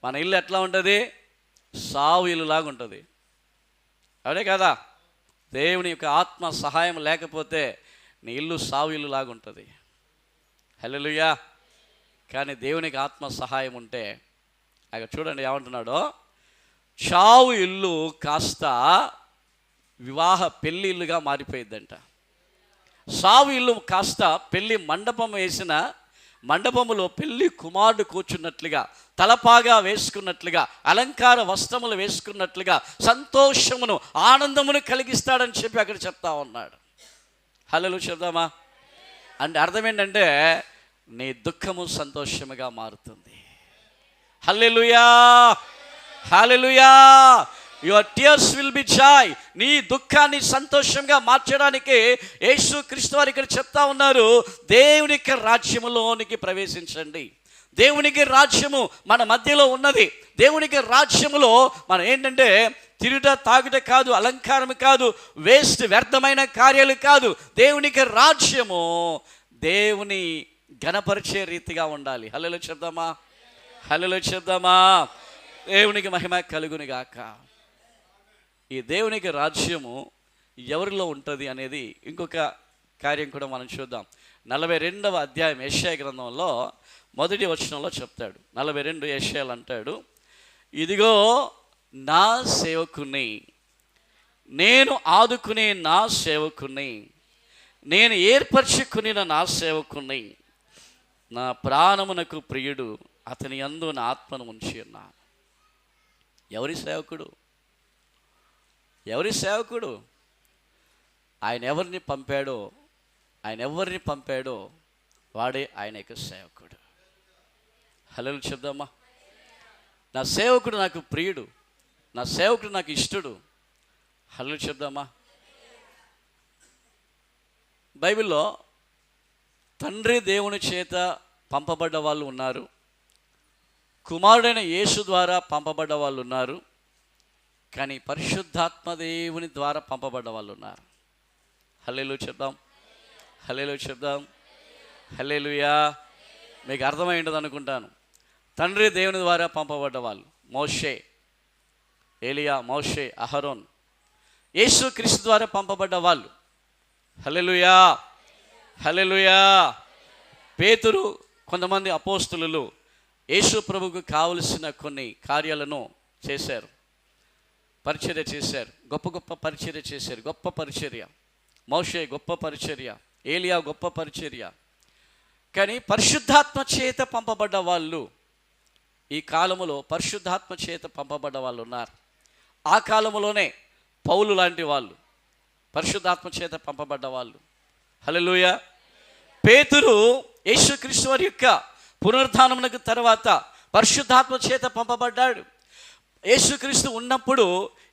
మన ఇల్లు ఎట్లా ఉంటుంది? సావు ఇల్లులాగా ఉంటుంది. అవునే కదా? దేవుని యొక్క ఆత్మ సహాయం లేకపోతే నీ ఇల్లు సావు ఇల్లులాగా ఉంటుంది. హల్లెలూయా. కానీ దేవునికి ఆత్మ సహాయం ఉంటే అక్కడ చూడండి ఏమంటున్నాడో, చావు ఇల్లు కాస్త పెళ్లి ఇల్లుగా మారిపోయిద్దంట. సావు ఇల్లు కాస్త పెళ్లి మండపం వేసిన మండపములో పెళ్లి కుమారుడు కూర్చున్నట్లుగా, తలపాగా వేసుకున్నట్లుగా, అలంకార వస్త్రములు వేసుకున్నట్లుగా సంతోషమును, ఆనందమును కలిగిస్తాడని చెప్పి అక్కడ చెప్తా ఉన్నాడు. హల్లెలూయా చెప్దామా? అంటే అర్థం ఏంటంటే నీ దుఃఖము సంతోషముగా మారుతుంది. Hallelujah, hallelujah. Your tears will be joy. నీ దుఃఖాన్ని సంతోషంగా మార్చడానికి యేసుక్రీస్తు వారు ఇక్కడ చెప్తా ఉన్నారు, దేవునికి రాజ్యములోనికి ప్రవేశించండి. దేవునికి రాజ్యము మన మధ్యలో ఉన్నది. దేవునికి రాజ్యములో మనం ఏంటంటే తిరుట, తాగుట కాదు, అలంకారం కాదు, వేస్ట్ వ్యర్థమైన కార్యాలు కాదు. దేవునికి రాజ్యము దేవుని ఘనపరిచే రీతిగా ఉండాలి. హల్లెలూయా చెప్దామా? హల్లెలూయా చెప్దామా? దేవునికి మహిమ కలుగును గాక. ఈ దేవునికి రాజ్యము ఎవరిలో ఉంటుంది అనేది ఇంకొక కార్యం కూడా మనం చూద్దాం. 42వ అధ్యాయం యెషయా గ్రంథంలో 1వ వచనంలో చెప్తాడు. 42 యెషయాలు అంటాడు, ఇదిగో నా సేవకుని, నేను ఆదుకునే నా సేవకుని, నేను ఏర్పరచుకుని నా సేవకుని, నా ప్రాణమునకు ప్రియుడు, అతని యందు నా ఆత్మను ఉంచి ఉన్నాను. ఎవరి సేవకుడు? ఎవరి సేవకుడు? ఆయన ఎవరిని పంపాడో వాడే ఆయన యొక్క సేవకుడు. హల్లెలూయా చెప్దామా? నా సేవకుడు నాకు ప్రియుడు, నా సేవకుడు నాకు ఇష్టడు. హల్లెలూయా చెప్దామా? బైబిల్లో తండ్రి దేవుని చేత పంపబడ్డ వాళ్ళు ఉన్నారు, కుమారుడైన యేసు ద్వారా పంపబడ్డ వాళ్ళు ఉన్నారు, కానీ పరిశుద్ధాత్మ దేవుని ద్వారా పంపబడ్డ వాళ్ళు ఉన్నారు. హల్లెలూయా చెప్దాం, హల్లెలూయా చెప్దాం, హల్లెలూయా. మీకు అర్థమై ఉంటుంది అనుకుంటాను. తండ్రి దేవుని ద్వారా పంపబడ్డ వాళ్ళు మోషే, ఏలియా, మోషే, అహరోన్. యేసు క్రీస్తు ద్వారా పంపబడ్డ వాళ్ళు. హల్లెలూయా, హల్లెలూయా. పేతురు, కొంతమంది అపోస్తులు యేసు ప్రభువుకు కావలసిన కొన్ని కార్యాలను చేశారు, పరిచర్య చేశారు, గొప్ప గొప్ప పరిచర్య చేశారు. గొప్ప పరిచర్య. మోషే గొప్ప పరిచర్య, ఏలియా గొప్ప పరిచర్య. కానీ పరిశుద్ధాత్మ చేత పంపబడ్డ వాళ్ళు, ఈ కాలములో పరిశుద్ధాత్మ చేత పంపబడ్డ వాళ్ళు ఉన్నారు. ఆ కాలంలోనే పౌలు లాంటి వాళ్ళు పరిశుద్ధాత్మ చేత పంపబడ్డ వాళ్ళు. హల్లెలూయా. పేతురు యేసుక్రీస్తు వారి యొక్క పునరుద్ధానమునకు తర్వాత పరిశుద్ధాత్మ చేత పంపబడ్డాడు. యేసుక్రీస్తు ఉన్నప్పుడు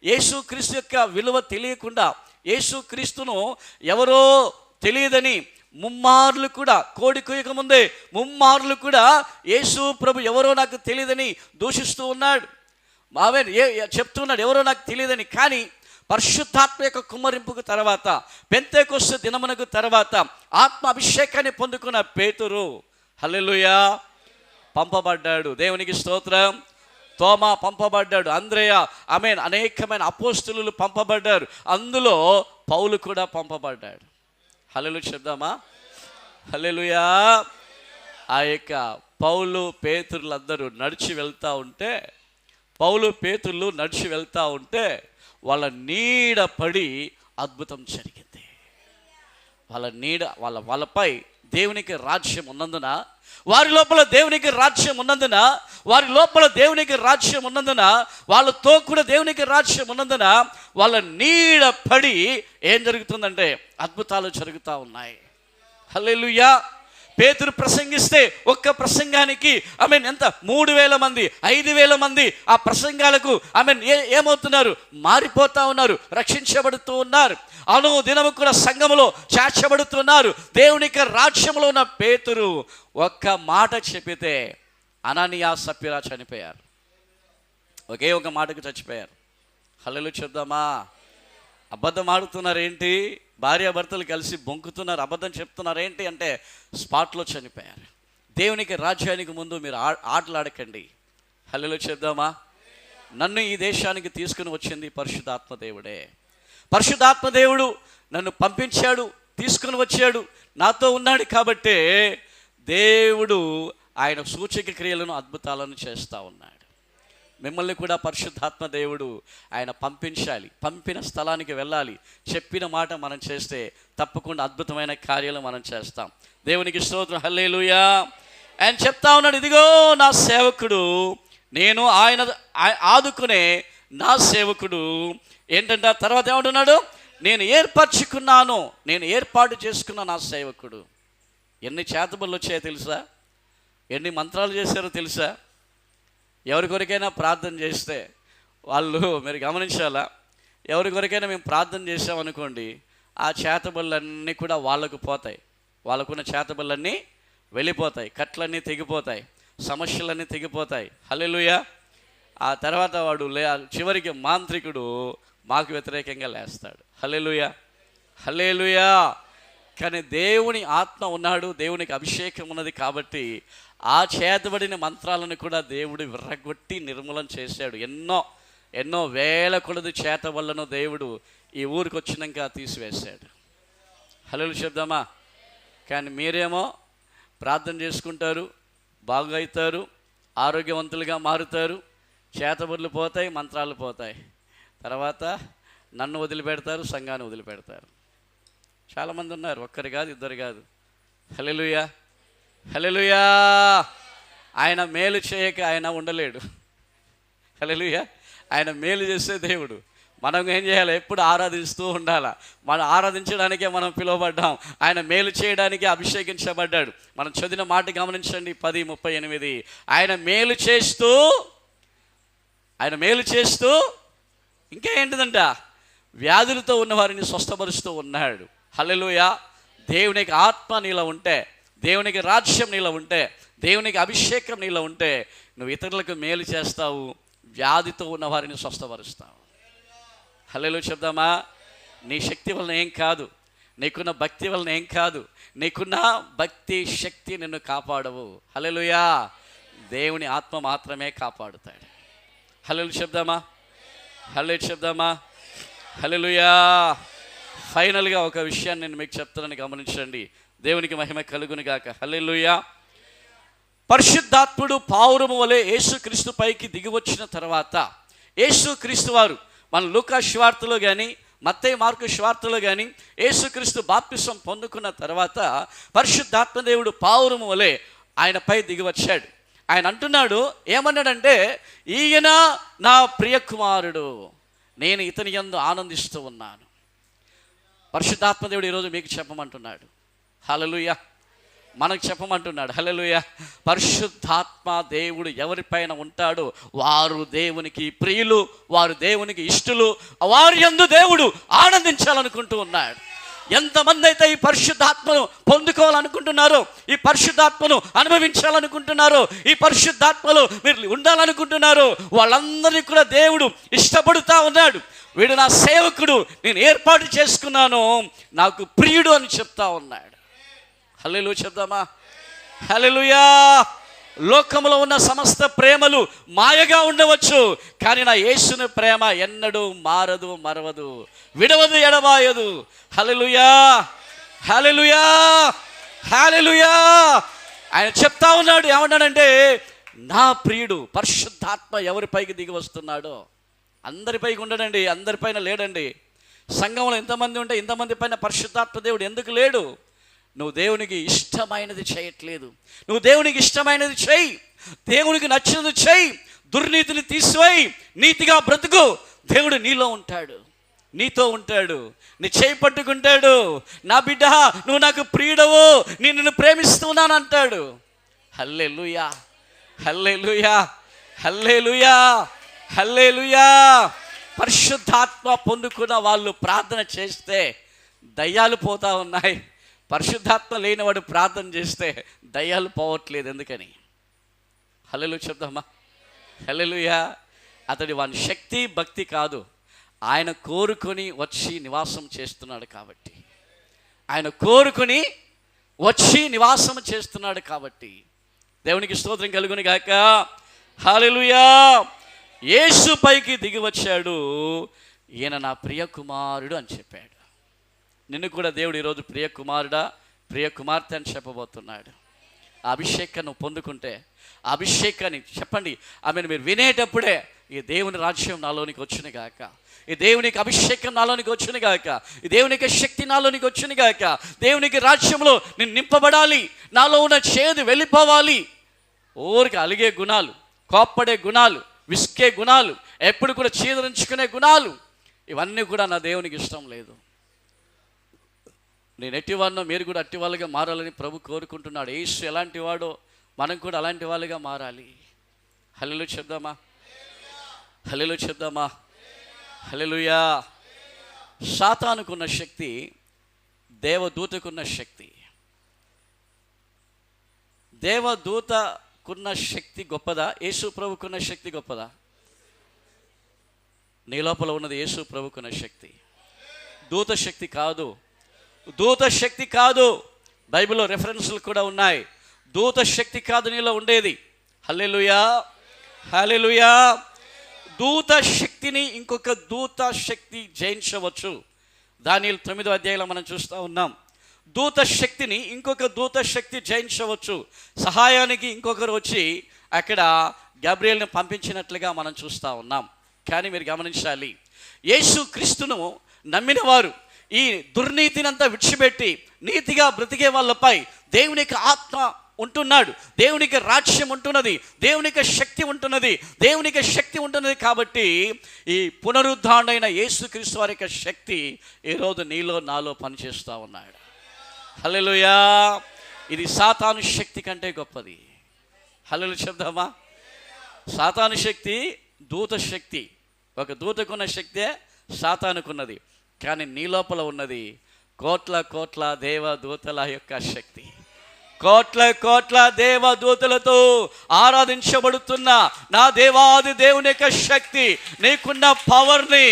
యేసుక్రీస్తు యొక్క విలువ తెలియకుండా, యేసుక్రీస్తును ఎవరో తెలియదని ముమ్మార్లు కూడా, కోడి కొయ్యక ముందే ముమ్మార్లు కూడా యేసు ప్రభు ఎవరో నాకు తెలియదని దూషిస్తూ ఉన్నాడు. చెప్తున్నాడు ఎవరో నాకు తెలియదని. కానీ పరిశుద్ధాత్మ యొక్క కుమ్మరింపుకు తర్వాత, పెంతెకొస్తు దినమునకు తర్వాత ఆత్మ అభిషేకాన్ని పొందుకున్న పేతురు, హల్లెలూయా, పంపబడ్డాడు. దేవునికి స్తోత్రం. తోమా పంపబడ్డాడు. అంద్రేయ, ఆమేన్, అనేకమైన అపోస్తులు పంపబడ్డారు. అందులో పౌలు కూడా పంపబడ్డాడు. హల్లెలూయా చెప్దామా, హల్లెలూయా. ఆ యొక్క పౌలు పేతురులందరూ నడిచి వెళ్తూ ఉంటే, పౌలు పేతుర్లు నడిచి వెళ్తూ ఉంటే వాళ్ళ నీడ పడి అద్భుతం జరిగింది. వాళ్ళ నీడ, వాళ్ళపై దేవునికి రాజ్యం ఉన్నందున, వారి లోపల దేవునికి రాజ్యం ఉన్నందున, వారి లోపల దేవునికి రాజ్యం ఉన్నందున, వాళ్ళతో కూడా దేవునికి రాజ్యం ఉన్నందున వాళ్ళ నీడ పడి ఏం జరుగుతుందంటే అద్భుతాలు జరుగుతూ ఉన్నాయి. హల్లెలూయా. పేతురు ప్రసంగిస్తే ఒక్క ప్రసంగానికి ఎంత 3000 మంది 5000 మంది ఆ ప్రసంగాలకు ఏమవుతున్నారు, మారిపోతూ ఉన్నారు, రక్షించబడుతూ ఉన్నారు. దినము కూడా సంఘములో చేర్చబడుతున్నారు. దేవునికి రాజ్యంలో ఉన్న పేతురు ఒక్క మాట చెప్పితే అననీయ సప్ఫీరా చనిపోయారు. ఒకే ఒక మాటకు చచ్చిపోయారు. హల్లెలూయా చెప్దామా. అబద్ధం ఆడుతున్నారు ఏంటి, భార్యాభర్తలు కలిసి బొంకుతున్నారు, అబద్ధం చెప్తున్నారు ఏంటి అంటే స్పాట్లో చనిపోయారు. దేవునికి రాజ్యానికి ముందు మీరు ఆటలాడకండి. హల్లెలూయా చెప్దామా. నన్ను ఈ దేశానికి తీసుకుని వచ్చింది పరిశుద్ధాత్మ దేవుడే. పరిశుద్ధాత్మ దేవుడు నన్ను పంపించాడు, తీసుకుని వచ్చాడు, నాతో ఉన్నాడు. కాబట్టే దేవుడు ఆయన సూచక క్రియలను, అద్భుతాలను చేస్తూ ఉన్నాడు. మిమ్మల్ని కూడా పరిశుద్ధాత్మ దేవుడు ఆయన పంపించాలి, పంపిన స్థలానికి వెళ్ళాలి. చెప్పిన మాట మనం చేస్తే తప్పకుండా అద్భుతమైన కార్యాలు మనం చేస్తాం. దేవునికి స్తోత్రం, హల్లెలూయా. ఆయన చెప్తా ఉన్నాడు, ఇదిగో నా సేవకుడు, నేను ఆయన ఆదుకునే నా సేవకుడు. ఏంటంటే తర్వాత ఏమంటున్నాడు, నేను ఏర్పరచుకున్నాను, నేను ఏర్పాటు చేసుకున్న నా సేవకుడు. ఎన్ని చేతబడులు వచ్చాయో తెలుసా, ఎన్ని మంత్రాలు చేశారో తెలుసా. ఎవరి కొరికైనా ప్రార్థన చేస్తే వాళ్ళు, మీరు గమనించాలా, ఎవరి కొరికైనా మేము ప్రార్థన చేసామనుకోండి, ఆ చేతబడులన్నీ కూడా వాళ్ళకు పోతాయి, వాళ్ళకున్న చేతబడులన్నీ వెళ్ళిపోతాయి, కట్లన్నీ తెగిపోతాయి, సమస్యలన్నీ తెగిపోతాయి. హల్లెలూయా. ఆ తర్వాత వాడు చివరికి మాంత్రికుడు మాకు వ్యతిరేకంగా లేస్తాడు. హల్లెలూయా, హల్లెలూయా. కానీ దేవుని ఆత్మ ఉన్నాడు, దేవునికి అభిషేకం ఉన్నది. కాబట్టి ఆ చేతబడిన మంత్రాలను కూడా దేవుడు విర్రగొట్టి నిర్మూలన చేశాడు. ఎన్నో వేల కొలది చేతబడులను దేవుడు ఈ ఊరికి వచ్చినాక తీసివేశాడు. హల్లెలూయా చెప్దామా. కానీ మీరేమో ప్రార్థన చేసుకుంటారు, బాగవుతారు, ఆరోగ్యవంతులుగా మారుతారు, చేతబడులు పోతాయి, మంత్రాలు పోతాయి. తర్వాత నన్ను వదిలిపెడతారు, సంఘాన్ని వదిలిపెడతారు. చాలామంది ఉన్నారు, ఒక్కరు కాదు, ఇద్దరు కాదు. హల్లెలూయా, హల్లెలూయా. ఆయన మేలు చేయక ఆయన ఉండలేడు. హల్లెలూయా. ఆయన మేలు చేసే దేవుడు. మనం ఏం చేయాలి, ఎప్పుడు ఆరాధిస్తూ ఉండాలి. మనం ఆరాధించడానికే మనం పిలువబడ్డాం, ఆయన మేలు చేయడానికి అభిషేకించబడ్డాడు. మనం చదివిన మాట గమనించండి, 10:38. ఆయన మేలు చేస్తూ ఇంకా ఏంటిదంట, వ్యాధులతో ఉన్న వారిని స్వస్థపరుస్తూ ఉన్నాడు. హల్లెలూయా. దేవునికి ఆత్మ నీలో ఉంటే, దేవునికి రాజ్యం నీలో ఉంటే, దేవునికి అభిషేకం నీలో ఉంటే, నువ్వు ఇతరులకు మేలు చేస్తావు, వ్యాధితో ఉన్న వారిని స్వస్థపరుస్తావు. హల్లెలూయా చెప్దామా? నీ శక్తి వలన ఏం కాదు, నీకున్న భక్తి వలన ఏం కాదు, నీకున్న భక్తి శక్తి నిన్ను కాపాడవు. హల్లెలూయా. దేవుని ఆత్మ మాత్రమే కాపాడుతాడు. హల్లెలూయా చెప్దామా? హల్లెలూయా చెప్దామా? హల్లెలూయా. ఫైనల్గా ఒక విషయాన్ని నేను మీకు చెప్తానని గమనించండి. దేవునికి మహిమ కలుగును గాక. హల్లెలూయా. పరిశుద్ధాత్ముడు పావురము వలె యేసుక్రీస్తు పైకి దిగి వచ్చిన తర్వాత, యేసుక్రీస్తు వారు మన లూకా సువార్తలో కానీ మత్తయి మార్కు సువార్తలో కానీ యేసుక్రీస్తు బాప్తిసం పొందుకున్న తర్వాత పరిశుద్ధాత్మ దేవుడు పావురము వలె ఆయనపై దిగి వచ్చాడు. ఆయన అంటున్నాడు, ఏమన్నాడంటే, ఈయన నా ప్రియ కుమారుడు, నేను ఇతని యందు ఆనందిస్తూ ఉన్నాను. పరిశుద్ధాత్మ దేవుడు ఈరోజు మీకు చెప్పమంటున్నాడు. హల్లెలూయా. మనకు చెప్పమంటున్నాడు. హల్లెలూయా. పరిశుద్ధాత్మ దేవుడు ఎవరిపైన ఉంటాడో వారు దేవునికి ప్రియులు, వారు దేవునికి ఇష్టలు, వారి యందు దేవుడు ఆనందించాలనుకుంటూ ఉన్నాడు. ఎంతమంది అయితే ఈ పరిశుద్ధాత్మను పొందుకోవాలనుకుంటున్నారో, ఈ పరిశుద్ధాత్మను అనుభవించాలనుకుంటున్నారో, ఈ పరిశుద్ధాత్మలో మీరు ఉండాలనుకుంటున్నారో, వాళ్ళందరినీ కూడా దేవుడు ఇష్టపడుతూ ఉన్నాడు. వీడు నా సేవకుడు, నేను ఏర్పాటు చేసుకున్నాను, నాకు ప్రియుడు అని చెప్తా ఉన్నాడు. హల్లెలూయా చెప్దామా? హల్లెలూయా. లోకములో ఉన్న సమస్త ప్రేమలు మాయగా ఉండవచ్చు, కానీ నా యేసుని ప్రేమ ఎన్నడూ మారదు, మరవదు, విడవదు, ఎడబాయదు. హల్లెలూయా. హల్లెలూయా. హల్లెలూయా. ఆయన చెప్తా ఉన్నాడు, ఏమన్నాడంటే, నా ప్రియుడు. పరిశుద్ధాత్మ ఎవరిపైకి దిగి వస్తున్నాడో, అందరిపైకి ఉండడండి, అందరిపైన లేడండి. సంఘంలో ఎంతమంది ఉంటే ఇంతమంది పైన పరిశుద్ధాత్మ దేవుడు ఎందుకు లేడు? నువ్వు దేవునికి ఇష్టమైనది చేయట్లేదు. నువ్వు దేవునికి ఇష్టమైనది చేయి, దేవునికి నచ్చినది చేయి, దుర్నీతిని తీసివేయి, నీతిగా బ్రతుకు. దేవుడు నీలో ఉంటాడు, నీతో ఉంటాడు, నీ చేయి పట్టుకుంటాడు. నా బిడ్డ, నువ్వు నాకు ప్రియుడవు, నేను నిన్ను ప్రేమిస్తున్నాను అంటాడు. హల్లెలూయా. హల్లెలూయా. హల్లెలూయా. హల్లెలూయా. పరిశుద్ధాత్మ పొందుకున్న వాళ్ళు ప్రార్థన చేస్తే దయ్యాలు పోతా ఉన్నాయి. పరిశుద్ధాత్మ లేనివాడు ప్రార్థన చేస్తే దయ్యాలు పోవట్లేదు. ఎందుకని? హల్లెలూయా చెప్దామా? హల్లెలూయా. అతడి వాని శక్తి భక్తి కాదు, ఆయన కోరుకొని వచ్చి నివాసం చేస్తున్నాడు కాబట్టి, ఆయన కోరుకొని వచ్చి నివాసం చేస్తున్నాడు కాబట్టి దేవునికి స్తోత్రం కలుగును గాక. హల్లెలూయా. యేసు పైకి దిగి వచ్చాడు, ఈయన నా ప్రియ కుమారుడు అని చెప్పాడు. నిన్ను కూడా దేవుడు ఈరోజు ప్రియ కుమారుడా, ప్రియ కుమార్తె అని చెప్పబోతున్నాడు. ఆ అభిషేకాన్ని నువ్వు పొందుకుంటే, ఆ అభిషేకాన్ని చెప్పండి, ఆమెను మీరు వినేటప్పుడే ఈ దేవుని రాజ్యం నాలోనికి వచ్చును గాక, ఈ దేవునికి అభిషేకం నాలోనికి వచ్చును గాక, ఈ దేవునికి శక్తి నాలోనికి వచ్చును గాక, దేవునికి రాజ్యంలో నేను నింపబడాలి, నాలో ఉన్న చేదు వెళ్ళిపోవాలి. ఊరికి అలిగే గుణాలు, కోప్పడే గుణాలు, విసికే గుణాలు, ఎప్పుడు కూడా చీదరించుకునే గుణాలు, ఇవన్నీ కూడా నా దేవునికి ఇష్టం లేదు. నేను ఎట్టివాడినో మీరు కూడా అట్టి వాళ్ళుగా మారాలని ప్రభు కోరుకుంటున్నాడు. యేసు ఎలాంటి వాడో మనం కూడా అలాంటి వాళ్ళుగా మారాలి. హల్లెలూయా చెప్దామా? హల్లెలూయా చెప్దామా? హల్లెలూయా. సాతానుకున్న శక్తి దేవదూతకున్న శక్తి. దేవదూతకున్న శక్తి గొప్పదా, యేసు ప్రభుకున్న శక్తి గొప్పదా? నీ లోపల ఉన్నది యేసు ప్రభుకున్న శక్తి, దూత శక్తి కాదు. దూత శక్తి కాదు. బైబిల్లో రెఫరెన్స్లు కూడా ఉన్నాయి. దూత శక్తి కాదు నీలో ఉండేది. హల్లెలూయా. హల్లెలూయా. దూత శక్తిని ఇంకొక దూత శక్తి జయించవచ్చు. దానియేలు 9వ అధ్యాయంలో మనం చూస్తూ ఉన్నాం. దూత శక్తిని ఇంకొక దూత శక్తి జయించవచ్చు. సహాయానికి ఇంకొకరు వచ్చి అక్కడ గబ్రియేలుని పంపించినట్లుగా మనం చూస్తూ ఉన్నాం. కానీ మీరు గమనించాలి, యేసు క్రీస్తును నమ్మిన వారు ఈ దుర్నీతినంతా విడిచిపెట్టి నీతిగా బ్రతికే వాళ్ళపై దేవునికి ఆత్మ ఉంటున్నాడు, దేవునికి రాజ్యం ఉంటున్నది, దేవునికి శక్తి ఉంటున్నది, దేవునికి శక్తి ఉంటున్నది. కాబట్టి ఈ పునరుద్ధారణైన యేసుక్రీస్తు వారి యొక్క శక్తి ఈరోజు నీలో నాలో పనిచేస్తూ ఉన్నాడు. హల్లెలూయా. ఇది సాతాను శక్తి కంటే గొప్పది. హల్లెలూయా చెప్దామా? సాతాను శక్తి దూత శక్తి. ఒక దూతకున్న శక్తే సాతానుకున్నది. కానీ నీ లోపల ఉన్నది కోట్ల కోట్ల దేవదూతల యొక్క శక్తి. కోట్ల కోట్ల దేవదూతలతో ఆరాధించబడుతున్న నా దేవాది దేవుని యొక్క శక్తి, నీకున్న పవర్ని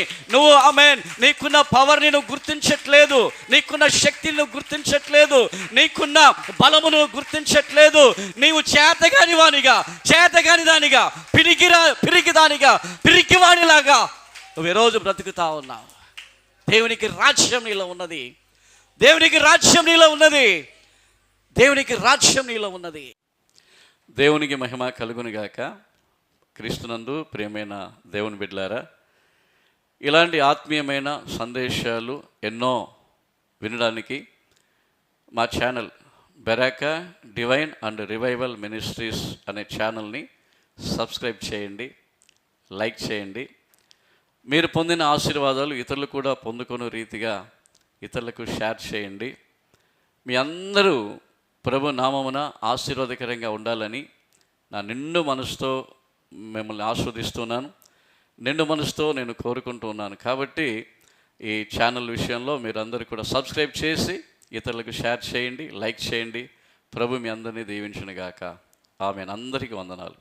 నీకున్న పవర్ని నువ్వు గుర్తించట్లేదు, నీకున్న శక్తిని నువ్వు గుర్తించట్లేదు, నీకున్న బలమును గుర్తించట్లేదు. నీవు చేతగాని దానిగా పిరికివాడిలాగా నువ్వు ఈరోజు బ్రతుకుతా ఉన్నావు. దేవునికి రాజ్యం నీలో ఉన్నది. దేవునికి రాజ్యం నీలో ఉన్నది. దేవునికి రాజ్యం నీలో ఉన్నది. దేవునికి మహిమ కలుగునుగాక. క్రీస్తునందు ప్రియమైన దేవుని బిడ్డలారా, ఇలాంటి ఆత్మీయమైన సందేశాలు ఎన్నో వినడానికి మా channel Beracah divine and revival ministries అనే ఛానల్ని సబ్స్క్రైబ్ చేయండి, లైక్ చేయండి. మీరు పొందిన ఆశీర్వాదాలు ఇతరులు కూడా పొందుకునే రీతిగా ఇతరులకు షేర్ చేయండి. మీ అందరూ ప్రభు నామమున ఆశీర్వాదకరంగా ఉండాలని నా నిండు మనసుతో మిమ్మల్ని ఆస్వాదిస్తున్నాను, నిండు మనసుతో నేను కోరుకుంటూ ఉన్నాను. కాబట్టి ఈ ఛానల్ విషయంలో మీరందరూ కూడా సబ్స్క్రైబ్ చేసి ఇతరులకు షేర్ చేయండి, లైక్ చేయండి. ప్రభు మీ అందరినీ దీవించునుగాక. ఆమేన్. అందరికీ వందనాలు.